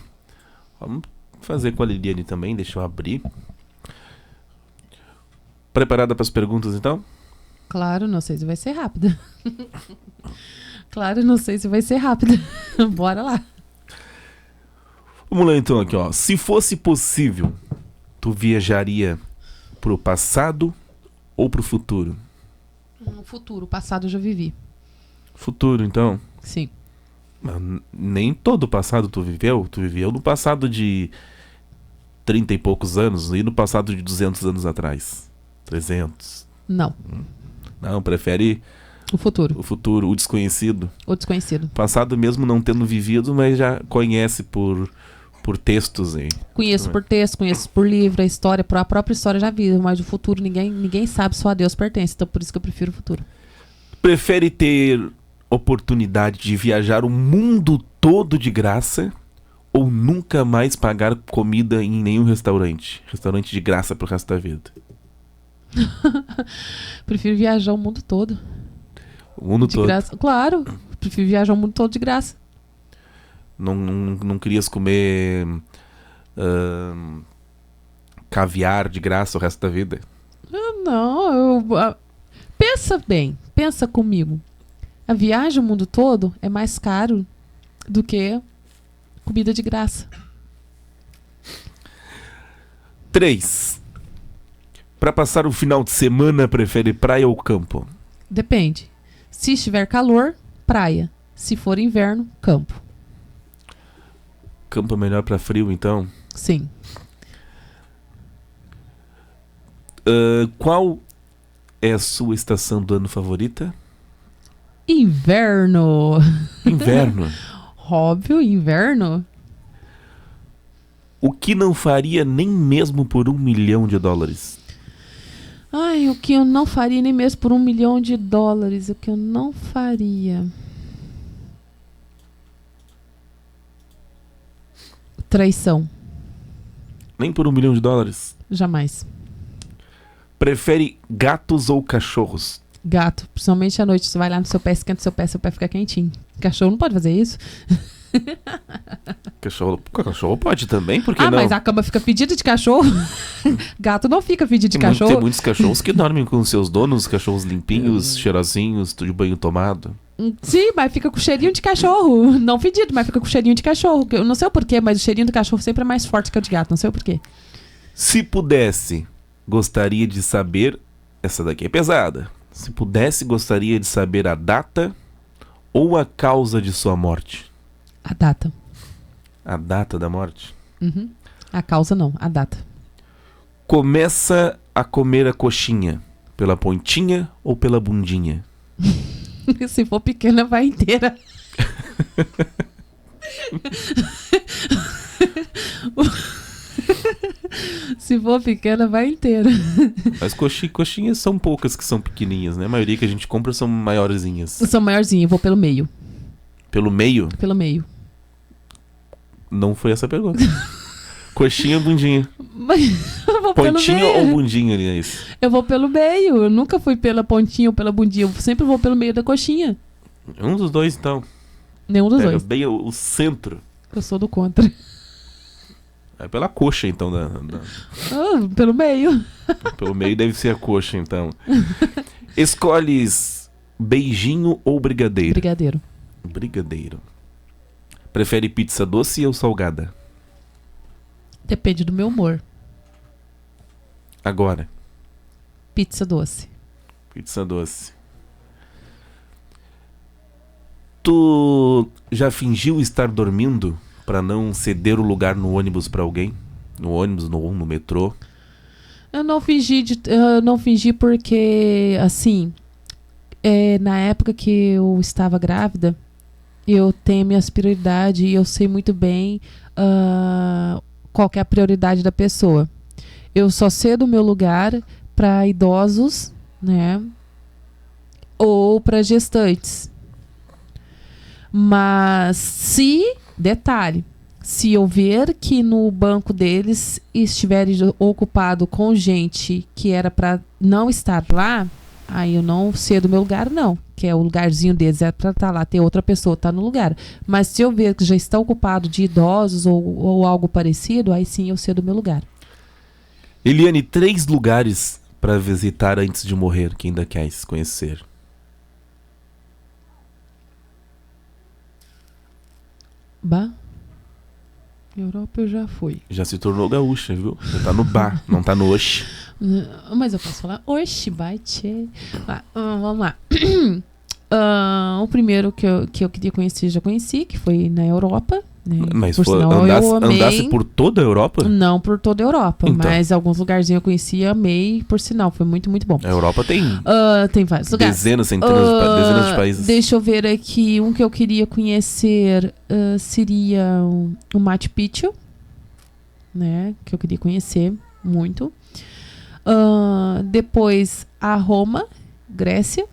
Speaker 1: Vamos fazer com a Liliane também, deixa eu abrir. Preparada para as perguntas então?
Speaker 2: Claro, não sei se vai ser rápida. Claro, não sei se vai ser rápida. Bora lá.
Speaker 1: Vamos lá então aqui, ó. Se fosse possível, tu viajaria pro passado ou pro futuro?
Speaker 2: Futuro, passado eu já vivi.
Speaker 1: Futuro, então?
Speaker 2: Sim.
Speaker 1: Mas nem todo o passado tu viveu. Tu viveu no passado de 30 e poucos anos e no passado de 200 anos atrás. 300.
Speaker 2: Não.
Speaker 1: Não, prefere...
Speaker 2: O futuro.
Speaker 1: O futuro, o desconhecido.
Speaker 2: O desconhecido.
Speaker 1: Passado mesmo não tendo vivido, mas já conhece por textos aí.
Speaker 2: Conheço por texto, conheço por livro, a própria história já vi, mas o futuro ninguém sabe, só a Deus pertence, então por isso que eu prefiro o futuro.
Speaker 1: Prefere ter oportunidade de viajar o mundo todo de graça ou nunca mais pagar comida em nenhum restaurante? Restaurante de graça pro resto da vida.
Speaker 2: Prefiro viajar o mundo todo.
Speaker 1: O mundo
Speaker 2: De
Speaker 1: todo.
Speaker 2: graça. Claro, prefiro viajar o mundo todo de graça.
Speaker 1: Não querias comer caviar de graça o resto da vida?
Speaker 2: Não, pensa bem, pensa comigo. A viagem o mundo todo é mais caro do que comida de graça.
Speaker 1: 3. Para passar o final de semana, prefere praia ou campo?
Speaker 2: Depende. Se estiver calor, praia. Se for inverno, campo.
Speaker 1: Campo é melhor para frio, então?
Speaker 2: Sim.
Speaker 1: Qual é a sua estação do ano favorita?
Speaker 2: Inverno.
Speaker 1: Inverno.
Speaker 2: Óbvio, inverno.
Speaker 1: O que não faria nem mesmo por $1 milhão?
Speaker 2: Ai, o que eu não faria nem mesmo por $1 milhão. O que eu não faria. Traição.
Speaker 1: Nem por $1 milhão?
Speaker 2: Jamais.
Speaker 1: Prefere gatos ou cachorros?
Speaker 2: Gato, principalmente à noite. Você vai lá no seu pé, esquenta seu pé fica quentinho. Cachorro não pode fazer isso.
Speaker 1: Cachorro pode também, por que não?
Speaker 2: Mas a cama fica fedida de cachorro. Gato não fica fedido de cachorro.
Speaker 1: Tem muitos cachorros que dormem com seus donos, cachorros limpinhos, cheirosinhos, de banho tomado.
Speaker 2: Sim, mas fica com cheirinho de cachorro. Não fedido, mas fica com cheirinho de cachorro. Eu não sei o porquê, mas o cheirinho do cachorro sempre é mais forte que o de gato. Não sei o porquê.
Speaker 1: Se pudesse, gostaria de saber... Essa daqui é pesada. Se pudesse, gostaria de saber a data ou a causa de sua morte?
Speaker 2: A data.
Speaker 1: A data da morte?
Speaker 2: Uhum. A causa não, a data.
Speaker 1: Começa a comer a coxinha pela pontinha ou pela bundinha?
Speaker 2: Se for pequena, vai inteira. Se for pequena, vai inteira.
Speaker 1: As coxinhas são poucas que são pequenininhas, né? A maioria que a gente compra são maiorzinhas.
Speaker 2: São maiorzinhas, eu vou pelo meio.
Speaker 1: Pelo meio?
Speaker 2: Pelo meio.
Speaker 1: Não foi essa a pergunta. Coxinha ou bundinha?
Speaker 2: Mas eu vou
Speaker 1: pontinha
Speaker 2: pelo meio.
Speaker 1: ou bundinha, ali é isso?
Speaker 2: Eu vou pelo meio. Eu nunca fui pela pontinha ou pela bundinha. Eu sempre vou pelo meio da coxinha.
Speaker 1: Um dos dois, então.
Speaker 2: Nenhum dos
Speaker 1: Pega
Speaker 2: dois.
Speaker 1: bem o centro.
Speaker 2: Eu sou do contra.
Speaker 1: É pela coxa, então.
Speaker 2: Pelo meio.
Speaker 1: Pelo meio deve ser a coxa, então. Escolhes beijinho ou brigadeiro?
Speaker 2: Brigadeiro.
Speaker 1: Brigadeiro. Prefere pizza doce ou salgada?
Speaker 2: Depende do meu humor.
Speaker 1: Agora.
Speaker 2: Pizza doce.
Speaker 1: Pizza doce. Tu já fingiu estar dormindo pra não ceder o lugar no ônibus pra alguém? No ônibus, no metrô?
Speaker 2: Eu não fingi porque, assim, na época que eu estava grávida, eu tenho minhas prioridades e eu sei muito bem qual que é a prioridade da pessoa. Eu só cedo o meu lugar para idosos, né? Ou para gestantes. Mas detalhe, se eu ver que no banco deles estiver ocupado com gente que era para não estar lá, aí eu não cedo meu lugar, não. Que é o lugarzinho deles, é para estar lá, ter outra pessoa, tá no lugar. Mas se eu ver que já está ocupado de idosos ou algo parecido, aí sim eu cedo meu lugar.
Speaker 1: Eliane, 3 lugares para visitar antes de morrer, que ainda queres conhecer.
Speaker 2: Bah. Europa eu já fui.
Speaker 1: Já se tornou gaúcha, viu? Já tá no bar, não tá no oxe.
Speaker 2: Mas eu posso falar, oxe, bate. Vamos lá. O primeiro que eu queria conhecer, já conheci, que foi na Europa. Né?
Speaker 1: Mas
Speaker 2: por sinal,
Speaker 1: andasse por toda a Europa?
Speaker 2: Não por toda a Europa,
Speaker 1: então,
Speaker 2: mas alguns lugarzinhos eu conheci e amei, por sinal, foi muito, muito bom.
Speaker 1: A Europa tem
Speaker 2: tem vários lugares.
Speaker 1: Dezenas, dezenas de países.
Speaker 2: Deixa eu ver aqui, um que eu queria conhecer seria o Machu Picchu, né? Que eu queria conhecer muito. Depois a Roma, Grécia.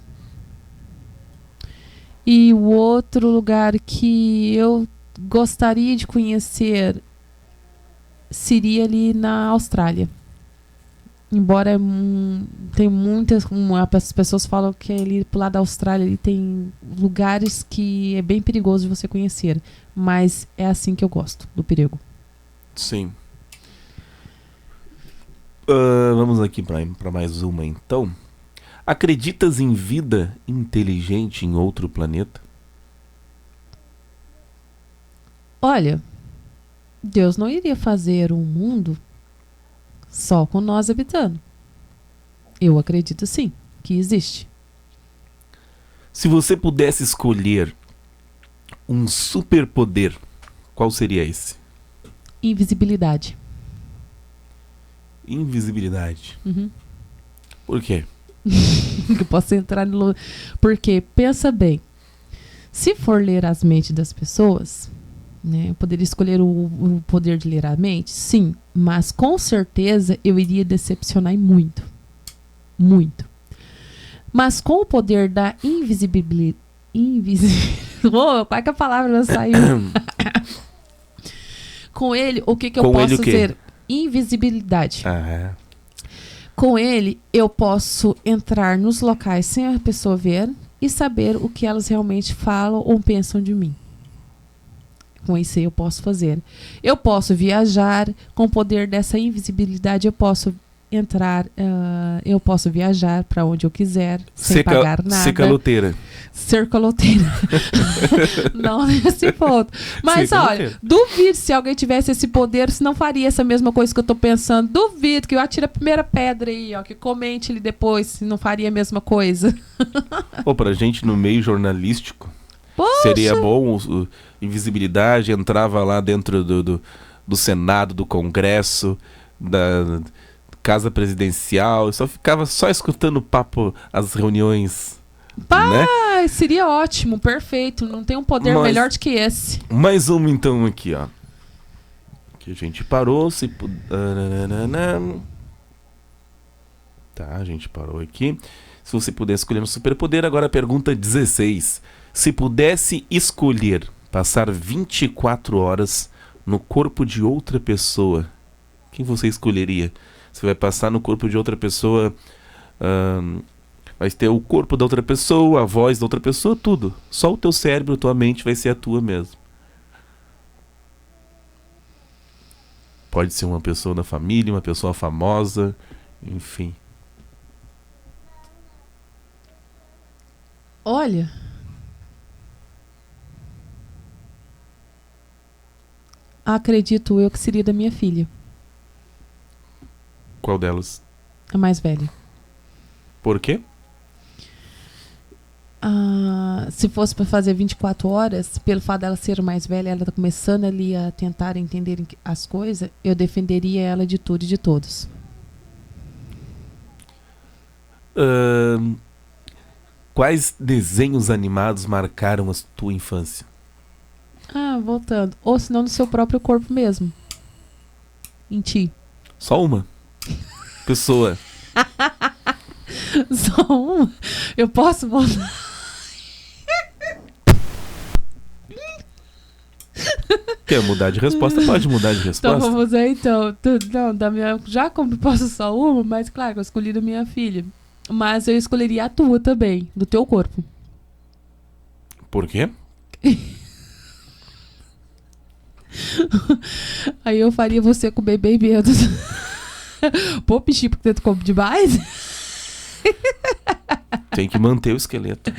Speaker 2: E o outro lugar que eu gostaria de conhecer seria ali na Austrália. Embora tem muitas... as pessoas falam que ali pro lado da Austrália ali tem lugares que é bem perigoso de você conhecer. Mas é assim que eu gosto do perigo.
Speaker 1: Sim. Vamos aqui para mais uma, então. Acreditas em vida inteligente em outro planeta?
Speaker 2: Olha, Deus não iria fazer um mundo só com nós habitando. Eu acredito sim, que existe.
Speaker 1: Se você pudesse escolher um superpoder, qual seria esse?
Speaker 2: Invisibilidade.
Speaker 1: Invisibilidade.
Speaker 2: Uhum.
Speaker 1: Por quê?
Speaker 2: Que eu posso entrar no... Porque, pensa bem, se for ler as mentes das pessoas, né, eu poderia escolher o poder de ler a mente? Sim, mas com certeza eu iria decepcionar muito. Muito. Mas com o poder da invisibilidade... Oh, qual é que a palavra não saiu? Com ele, o que eu posso dizer? Invisibilidade. Com ele, eu posso entrar nos locais sem a pessoa ver e saber o que elas realmente falam ou pensam de mim. Com isso eu posso fazer. Eu posso viajar. Com o poder dessa invisibilidade, eu posso entrar, eu posso viajar para onde eu quiser, sem pagar nada.
Speaker 1: Ser caloteira.
Speaker 2: Ser caloteira. Não nesse ponto. Mas olha, duvido se alguém tivesse esse poder, se não faria essa mesma coisa que eu tô pensando. Duvido que eu atire a primeira pedra aí, ó, que comente ele depois, se não faria a mesma coisa.
Speaker 1: Pô, pra gente no meio jornalístico,
Speaker 2: poxa,
Speaker 1: seria bom invisibilidade, entrava lá dentro do Senado, do Congresso, da Casa Presidencial, só ficava só escutando o papo, as reuniões. Né?
Speaker 2: Seria ótimo, perfeito. Não tem um poder melhor do que esse.
Speaker 1: Mais uma então aqui, ó. Que a gente parou, Tá, a gente parou aqui. Se você pudesse escolher um superpoder, agora a pergunta 16. Se pudesse escolher passar 24 horas no corpo de outra pessoa, quem você escolheria? Você vai passar no corpo de outra pessoa, vai ter o corpo da outra pessoa, a voz da outra pessoa, tudo. Só o teu cérebro, a tua mente vai ser a tua mesmo. Pode ser uma pessoa da família, uma pessoa famosa, enfim.
Speaker 2: Olha, acredito eu que seria da minha filha.
Speaker 1: Qual delas?
Speaker 2: A mais velha.
Speaker 1: Por quê?
Speaker 2: Se fosse para fazer 24 horas, pelo fato dela ser mais velha, ela tá começando ali a tentar entender as coisas, eu defenderia ela de tudo e de todos.
Speaker 1: Quais desenhos animados marcaram a tua infância?
Speaker 2: Voltando. Ou se não no seu próprio corpo mesmo. Em ti.
Speaker 1: Só uma pessoa.
Speaker 2: Só uma? Eu posso mudar?
Speaker 1: Quer mudar de resposta? Pode mudar de resposta.
Speaker 2: Então vamos aí, então. Não, já como posso só uma, mas claro que eu escolhi da minha filha. Mas eu escolheria a tua também, do teu corpo.
Speaker 1: Por quê?
Speaker 2: Aí eu faria você com o bebê e medo. Pô, bichinho, porque tu come demais?
Speaker 1: Tem que manter o esqueleto.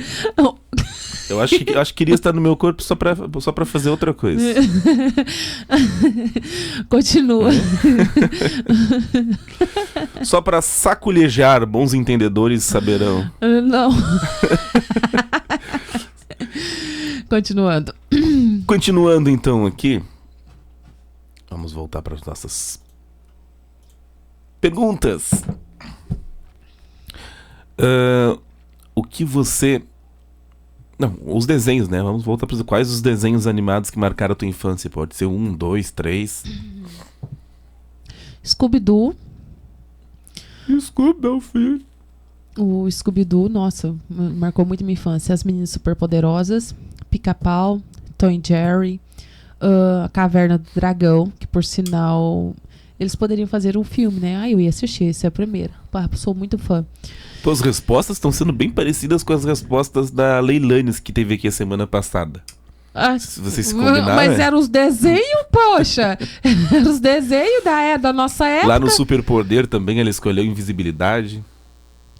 Speaker 1: Eu acho que queria estar no meu corpo só pra fazer outra coisa.
Speaker 2: Continua.
Speaker 1: Só pra saculejar, bons entendedores saberão.
Speaker 2: Não. Continuando.
Speaker 1: Continuando então aqui. Vamos voltar para as nossas perguntas. O que você... Não, os desenhos, né? Vamos voltar para quais os desenhos animados que marcaram a tua infância? Pode ser 1, 2, 3.
Speaker 2: Scooby-Doo.
Speaker 1: Scooby-Doo, filho.
Speaker 2: O Scooby-Doo, nossa, marcou muito minha infância. As Meninas Superpoderosas, Pica-Pau, Tom e Jerry, A Caverna do Dragão, que por sinal eles poderiam fazer um filme, né? Eu ia assistir, essa é a primeira. Sou muito fã.
Speaker 1: Tuas respostas estão sendo bem parecidas com as respostas da Leilane que teve aqui a semana passada. Se vocês se combinaram.
Speaker 2: Mas eram os desenhos, poxa! Eram os desenhos da nossa época.
Speaker 1: Lá no Superpoder também ela escolheu invisibilidade.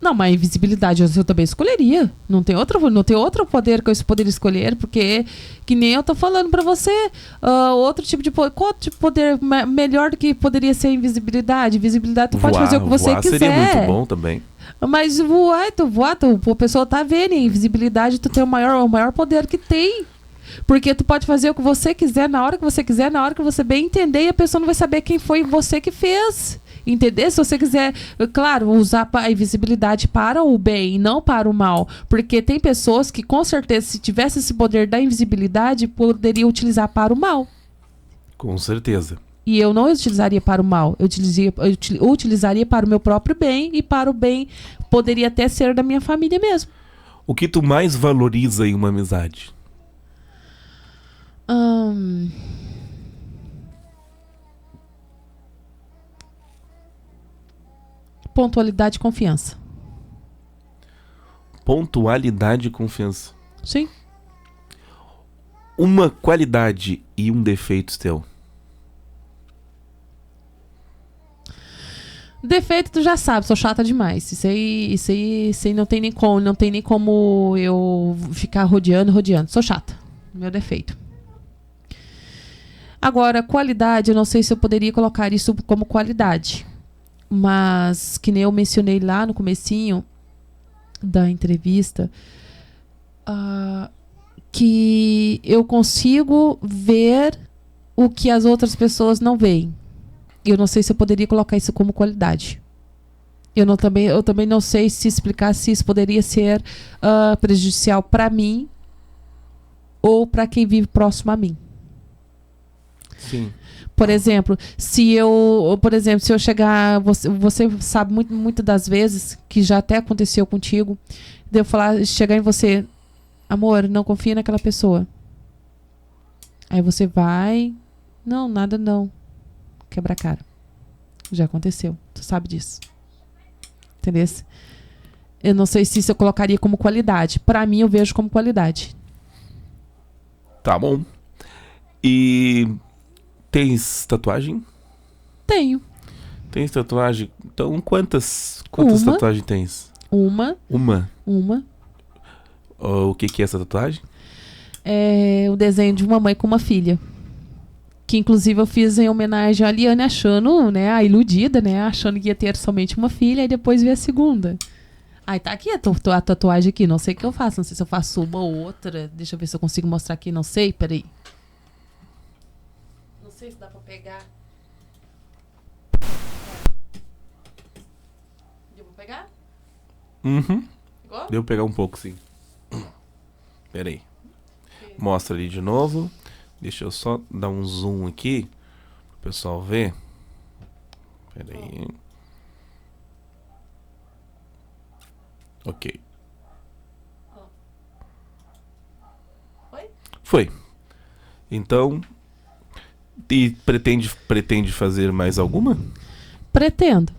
Speaker 2: Não, mas invisibilidade eu também escolheria. Não tem outro poder que eu poderia escolher, porque, que nem eu tô falando pra você, outro tipo de poder. Qual tipo de poder melhor do que poderia ser invisibilidade? Invisibilidade, tu pode fazer o que você quiser.
Speaker 1: Seria muito bom também.
Speaker 2: Mas voar, a pessoa tá vendo, em invisibilidade tu tem o maior poder que tem. Porque tu pode fazer o que você quiser, na hora que você quiser, na hora que você bem entender, e a pessoa não vai saber quem foi você que fez. Entender? Se você quiser, claro, usar a invisibilidade para o bem e não para o mal. Porque tem pessoas que, com certeza, se tivesse esse poder da invisibilidade, poderiam utilizar para o mal.
Speaker 1: Com certeza.
Speaker 2: E eu não utilizaria para o mal. Eu utilizaria para o meu próprio bem, e para o bem poderia até ser da minha família mesmo.
Speaker 1: O que tu mais valoriza em uma amizade?
Speaker 2: Pontualidade e confiança.
Speaker 1: Pontualidade e confiança.
Speaker 2: Sim.
Speaker 1: Uma qualidade e um defeito teu.
Speaker 2: Defeito tu já sabe, sou chata demais. Isso aí não tem nem como eu ficar rodeando. Sou chata. Meu defeito. Agora, qualidade, eu não sei se eu poderia colocar isso como qualidade. Mas, que nem eu mencionei lá no comecinho da entrevista, que eu consigo ver o que as outras pessoas não veem. Eu não sei se eu poderia colocar isso como qualidade. Eu também não sei se explicar se isso poderia ser prejudicial para mim ou para quem vive próximo a mim.
Speaker 1: Sim.
Speaker 2: Por exemplo, se eu chegar, você sabe muito das vezes que já até aconteceu contigo, de eu chegar em você, amor, não confia naquela pessoa. Aí você vai, não, nada não, quebra a cara. Já aconteceu, tu sabe disso. Entendeu? Eu não sei se isso eu colocaria como qualidade. Pra mim, eu vejo como qualidade.
Speaker 1: Tá bom. E tens tatuagem?
Speaker 2: Tenho.
Speaker 1: Tens tatuagem? Então, quantas tatuagens tens?
Speaker 2: Uma.
Speaker 1: O que é essa tatuagem?
Speaker 2: É o desenho de uma mãe com uma filha. Que inclusive eu fiz em homenagem a Liane, achando, né, a iludida, né, achando que ia ter somente uma filha, e depois ver a segunda. Aí tá aqui a tatuagem aqui, não sei o que eu faço, não sei se eu faço uma ou outra, deixa eu ver se eu consigo mostrar aqui, não sei, peraí. Não sei se dá pra pegar. Deu pra pegar?
Speaker 1: Uhum.
Speaker 2: Igual?
Speaker 1: Deu pra pegar um pouco, sim. Peraí. Mostra ali de novo. Deixa eu só dar um zoom aqui pro pessoal ver. Peraí. Ok. Foi. Então, e pretende fazer mais alguma?
Speaker 2: Pretendo.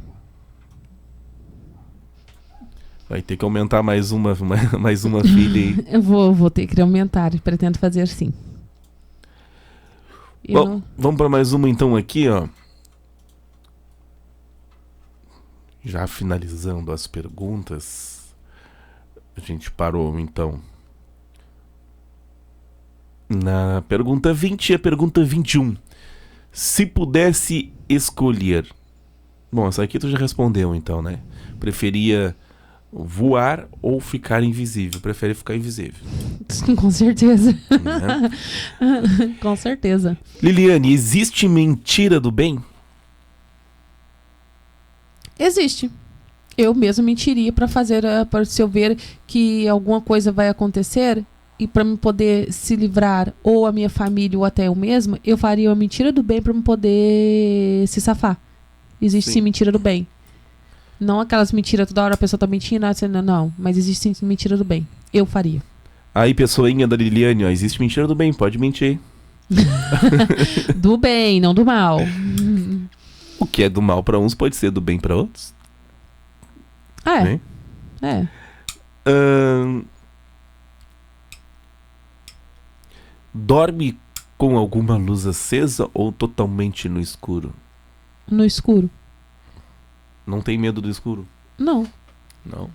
Speaker 1: Vai ter que aumentar mais uma filha aí.
Speaker 2: Eu vou ter que aumentar, pretendo fazer sim.
Speaker 1: Bom, vamos para mais uma então aqui, ó. Já finalizando as perguntas. A gente parou então na pergunta 20 e a pergunta 21. Se pudesse escolher. Bom, essa aqui tu já respondeu então, né? Preferia voar ou ficar invisível? Prefere ficar invisível.
Speaker 2: Com certeza.
Speaker 1: Né?
Speaker 2: Com certeza.
Speaker 1: Liliane, existe mentira do bem?
Speaker 2: Existe. Eu mesmo mentiria para fazer, se eu ver que alguma coisa vai acontecer e para me poder se livrar, ou a minha família ou até eu mesma, eu faria uma mentira do bem para me poder se safar. Existe sim mentira do bem. Não aquelas mentiras, toda hora a pessoa tá mentindo, não, mas existe sim mentira do bem. Eu faria.
Speaker 1: Aí, pessoinha da Liliane, ó, existe mentira do bem, pode mentir.
Speaker 2: Do bem, não do mal.
Speaker 1: O que é do mal para uns pode ser do bem para outros.
Speaker 2: É.
Speaker 1: Né?
Speaker 2: É.
Speaker 1: Dorme com alguma luz acesa ou totalmente no escuro?
Speaker 2: No escuro?
Speaker 1: Não tem medo do escuro?
Speaker 2: Não.
Speaker 1: Não.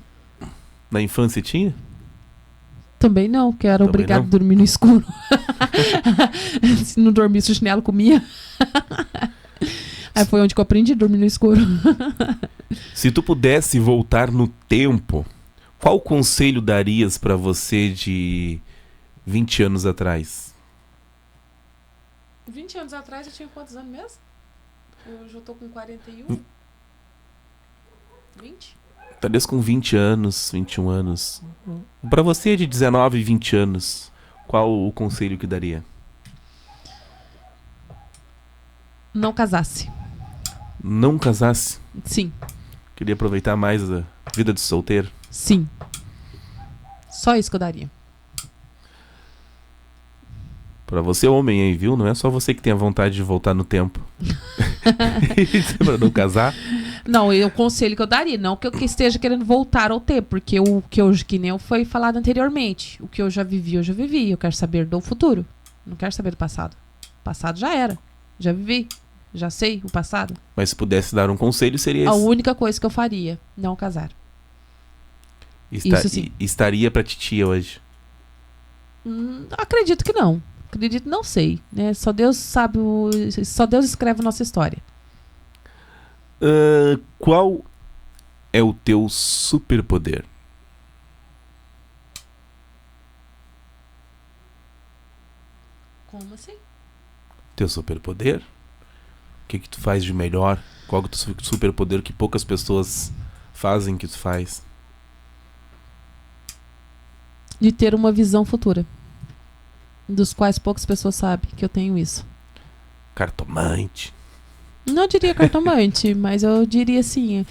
Speaker 1: Na infância tinha?
Speaker 2: Também não, que era
Speaker 1: Também
Speaker 2: obrigado
Speaker 1: não?
Speaker 2: a dormir no escuro. Se não dormisse, o chinelo comia. Aí foi onde que eu aprendi a dormir no escuro.
Speaker 1: Se tu pudesse voltar no tempo, qual conselho darias pra você de 20 anos atrás?
Speaker 2: 20 anos atrás eu tinha quantos anos mesmo? Hoje eu tô com 41. 20?
Speaker 1: Talvez com 20 anos, 21 anos. Pra você de 19 e 20 anos, qual o conselho que daria?
Speaker 2: Não casasse.
Speaker 1: Não casasse?
Speaker 2: Sim.
Speaker 1: Queria aproveitar mais a vida de solteiro?
Speaker 2: Sim. Só isso que eu daria.
Speaker 1: Pra você, homem aí, viu? Não é só você que tem a vontade de voltar no tempo. Pra não casar?
Speaker 2: Não, o conselho que eu daria, não que eu esteja querendo voltar ao tempo, porque o que nem foi falado anteriormente, o que eu já vivi, eu quero saber do futuro, não quero saber do passado. O passado já era, já vivi, já sei o passado.
Speaker 1: Mas se pudesse dar um conselho, seria
Speaker 2: A
Speaker 1: esse.
Speaker 2: única coisa que eu faria, não casar. Isso sim.
Speaker 1: Estaria pra titia hoje.
Speaker 2: Acredito que não. Acredito, não sei, né? Só Deus sabe, só Deus escreve a nossa história.
Speaker 1: Qual é o teu superpoder?
Speaker 2: Como assim?
Speaker 1: Teu superpoder? O que tu faz de melhor? Qual é o teu superpoder que poucas pessoas fazem que tu faz?
Speaker 2: De ter uma visão futura, dos quais poucas pessoas sabem que eu tenho isso.
Speaker 1: Cartomante.
Speaker 2: Não diria cartomante, mas eu diria assim,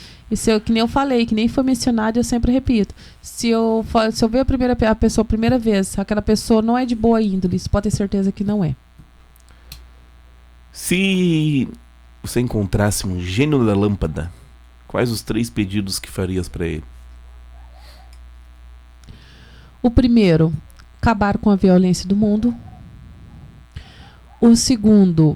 Speaker 2: que nem eu falei, que nem foi mencionado, eu sempre repito. Se eu ver a pessoa a primeira vez, aquela pessoa não é de boa índole, você pode ter certeza que não é.
Speaker 1: Se você encontrasse um gênio da lâmpada, quais os 3 pedidos que farias pra ele?
Speaker 2: O primeiro, acabar com a violência do mundo. O segundo,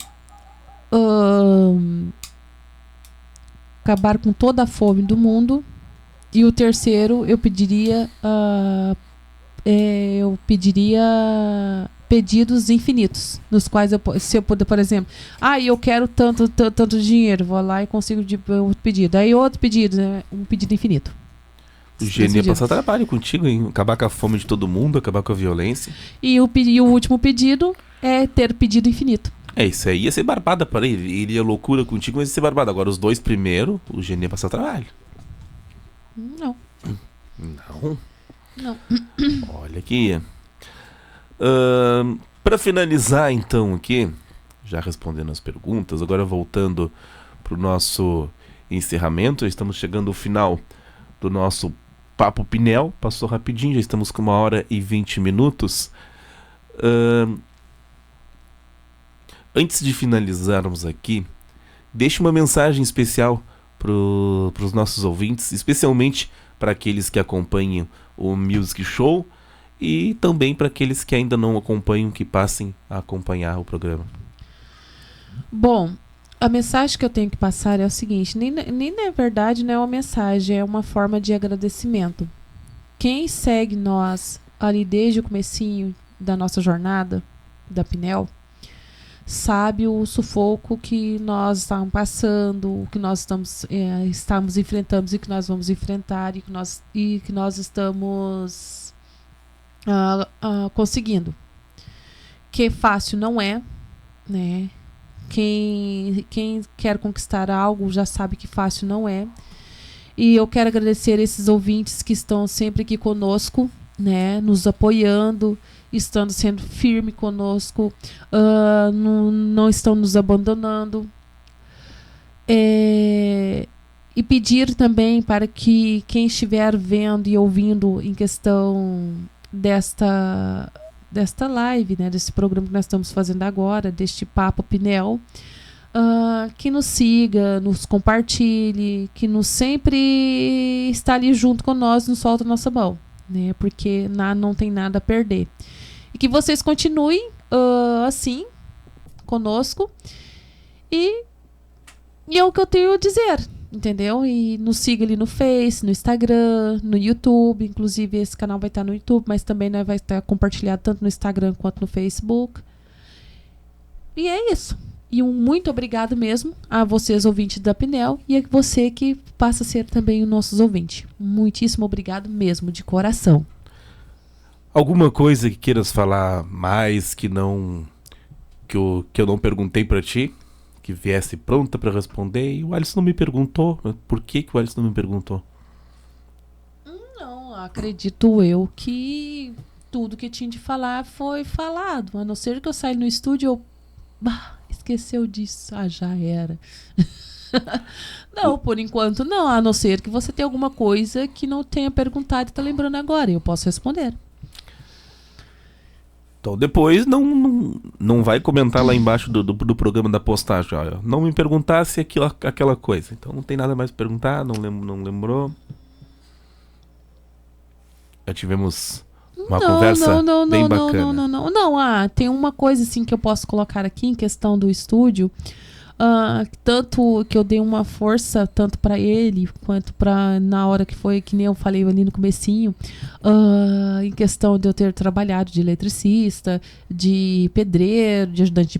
Speaker 2: acabar com toda a fome do mundo. E o terceiro, eu pediria pedidos infinitos, nos quais se eu puder, por exemplo, eu quero tanto dinheiro, vou lá e consigo outro pedido. Aí outro pedido, né? Um pedido infinito.
Speaker 1: O gênio ia passar trabalho contigo, hein? Acabar com a fome de todo mundo, acabar com a violência.
Speaker 2: E o último pedido é ter pedido infinito.
Speaker 1: Isso aí ia ser barbada para ele. Ele ia loucura contigo, mas ia ser barbada. Agora, os 2 primeiros, o gênio ia passar trabalho.
Speaker 2: Não.
Speaker 1: Não?
Speaker 2: Não.
Speaker 1: Olha aqui. Para finalizar, então, aqui, já respondendo as perguntas, agora voltando pro nosso encerramento, estamos chegando ao final do nosso Papo Pinel. Passou rapidinho, já estamos com 1h20. Antes de finalizarmos aqui, deixe uma mensagem especial para os nossos ouvintes, especialmente para aqueles que acompanham o Music Show e também para aqueles que ainda não acompanham, que passem a acompanhar o programa.
Speaker 2: Bom, a mensagem que eu tenho que passar é o seguinte, nem na verdade não é uma mensagem, é uma forma de agradecimento. Quem segue nós ali desde o comecinho da nossa jornada, da Pinel, sabe o sufoco que nós estamos passando, o que nós estamos enfrentando e que nós vamos enfrentar e que nós estamos conseguindo. Que fácil não é, né? Quem quer conquistar algo já sabe que fácil não é. E eu quero agradecer esses ouvintes que estão sempre aqui conosco, né? Nos apoiando, estando sendo firme conosco, não estão nos abandonando. E pedir também para que quem estiver vendo e ouvindo em questão desta live, né, desse programa que nós estamos fazendo agora, deste Papo Pinel, que nos siga, nos compartilhe, que nos sempre está ali junto com nós, não solta a nossa mão, né, porque não tem nada a perder. E que vocês continuem assim, conosco, e é o que eu tenho a dizer, entendeu? E nos siga ali no Face, no Instagram, no YouTube. Inclusive, esse canal vai estar no YouTube, mas também, né, vai estar compartilhado tanto no Instagram quanto no Facebook. E é isso. E um muito obrigado mesmo a vocês, ouvintes da Pinel, e a você que passa a ser também o nosso ouvinte. Muitíssimo obrigado mesmo, de coração.
Speaker 1: Alguma coisa que queiras falar mais que eu não perguntei pra ti? Que viesse pronta pra responder, e o Alisson não me perguntou. Por que o Alisson não me perguntou?
Speaker 2: Não, acredito eu que tudo que tinha de falar foi falado. A não ser que eu saia no estúdio e esqueceu disso. Já era. Não, por enquanto não. A não ser que você tenha alguma coisa que não tenha perguntado e tá lembrando agora. Eu posso responder.
Speaker 1: Então depois não vai comentar lá embaixo do programa da postagem. Olha, não me perguntasse aquela coisa. Então não tem nada mais pra perguntar, não lembrou. Já tivemos uma conversa bem bacana.
Speaker 2: Não, tem uma coisa assim que eu posso colocar aqui em questão do estúdio. Tanto que eu dei uma força tanto para ele quanto para na hora que foi, que nem eu falei ali no comecinho, em questão de eu ter trabalhado de eletricista, de pedreiro, de ajudante de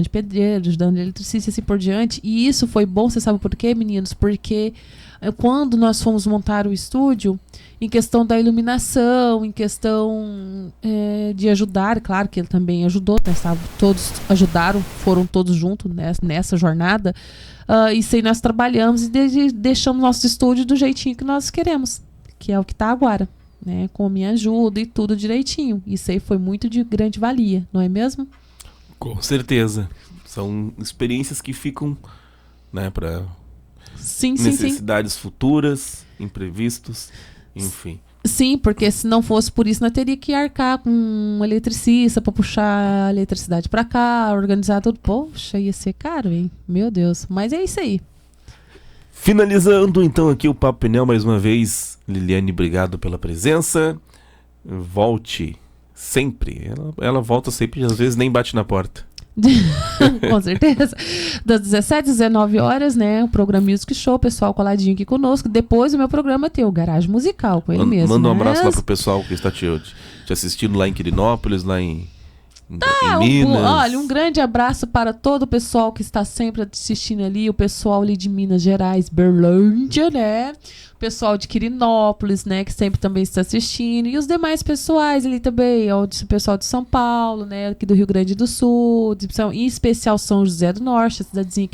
Speaker 2: pedreiro, de ajudante de eletricista e assim por diante. E isso foi bom, você sabe por quê, meninos? Porque quando nós fomos montar o estúdio, em questão da iluminação, em questão de ajudar, claro que ele também ajudou, né, sabe? Todos ajudaram, foram todos juntos nessa jornada. Isso aí nós trabalhamos e deixamos nosso estúdio do jeitinho que nós queremos, que é o que está agora, né? Com a minha ajuda e tudo direitinho. Isso aí foi muito de grande valia, não é mesmo?
Speaker 1: Com certeza. São experiências que ficam, né, para necessidades futuras, imprevistos. Enfim.
Speaker 2: Sim, porque se não fosse por isso, nós teríamos que arcar com um eletricista para puxar a eletricidade para cá, organizar tudo. Poxa, ia ser caro, hein? Meu Deus. Mas é isso aí.
Speaker 1: Finalizando então aqui o Papo Pinel mais uma vez. Liliane, obrigado pela presença. Volte sempre. Ela volta sempre, às vezes nem bate na porta.
Speaker 2: Com certeza. Das 17 às 19 horas, né? O programa Music Show, pessoal coladinho aqui conosco. Depois o meu programa tem o Garagem Musical com ele mesmo.
Speaker 1: Manda um abraço lá pro pessoal que está te assistindo lá em Quirinópolis, lá em Minas.
Speaker 2: Olha, um grande abraço para todo o pessoal que está sempre assistindo ali, o pessoal ali de Minas Gerais, Berlândia, né? O pessoal de Quirinópolis, né? Que sempre também está assistindo. E os demais pessoais ali também, o pessoal de São Paulo, né? Aqui do Rio Grande do Sul, em especial São José do Norte, a cidadezinha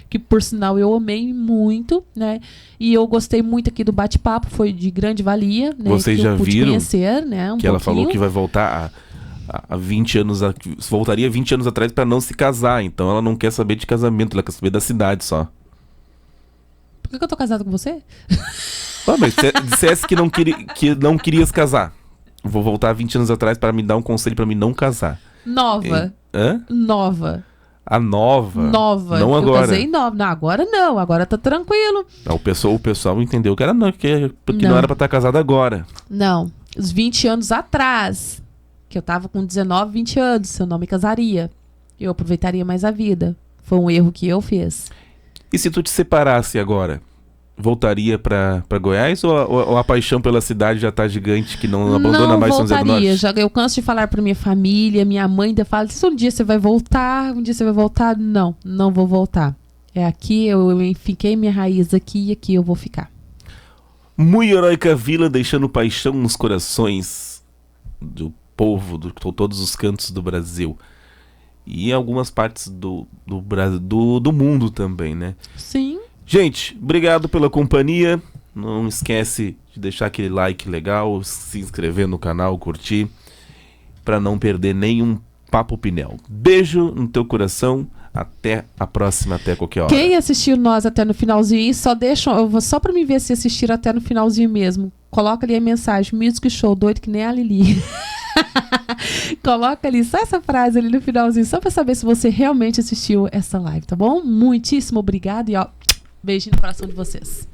Speaker 2: que por sinal eu amei muito, né? E eu gostei muito aqui do bate-papo, foi de grande valia, né?
Speaker 1: Vocês já viram
Speaker 2: conhecer, né?
Speaker 1: que ela falou que vai voltar há 20 anos, voltaria 20 anos atrás para não se casar, então ela não quer saber de casamento, ela quer saber da cidade só.
Speaker 2: Por que eu tô casado com você?
Speaker 1: Mas dissesse que não querias casar. Vou voltar 20 anos atrás para me dar um conselho para mim não casar.
Speaker 2: Nova.
Speaker 1: Hã?
Speaker 2: Nova.
Speaker 1: A nova?
Speaker 2: Nova.
Speaker 1: Não agora.
Speaker 2: Eu casei nova. Não, agora não. Agora tá tranquilo.
Speaker 1: O pessoal entendeu que não era pra estar casado agora.
Speaker 2: Não. Os 20 anos atrás, que eu tava com 19, 20 anos, eu não me casaria. Eu aproveitaria mais a vida. Foi um erro que eu fiz.
Speaker 1: E se tu te separasse agora? Voltaria pra Goiás ou a paixão pela cidade já tá gigante que não abandona mais São José do Norte?
Speaker 2: Eu canso de falar pra minha família, minha mãe ainda fala, se um dia você vai voltar, não vou voltar. É aqui, eu fiquei minha raiz aqui e aqui eu vou ficar.
Speaker 1: Muito heróica vila, deixando paixão nos corações do povo, de todos os cantos do Brasil. E em algumas partes do mundo também, né?
Speaker 2: Sim.
Speaker 1: Gente, obrigado pela companhia. Não esquece de deixar aquele like legal, se inscrever no canal, curtir, para não perder nenhum Papo Pinel. Beijo no teu coração. Até a próxima, até qualquer hora.
Speaker 2: Quem assistiu nós até no finalzinho, só pra me ver se assistiram até no finalzinho mesmo. Coloca ali a mensagem, Music Show, doido que nem a Lili. Coloca ali só essa frase ali no finalzinho, só pra saber se você realmente assistiu essa live, tá bom? Muitíssimo obrigado e ó, beijo no coração de vocês.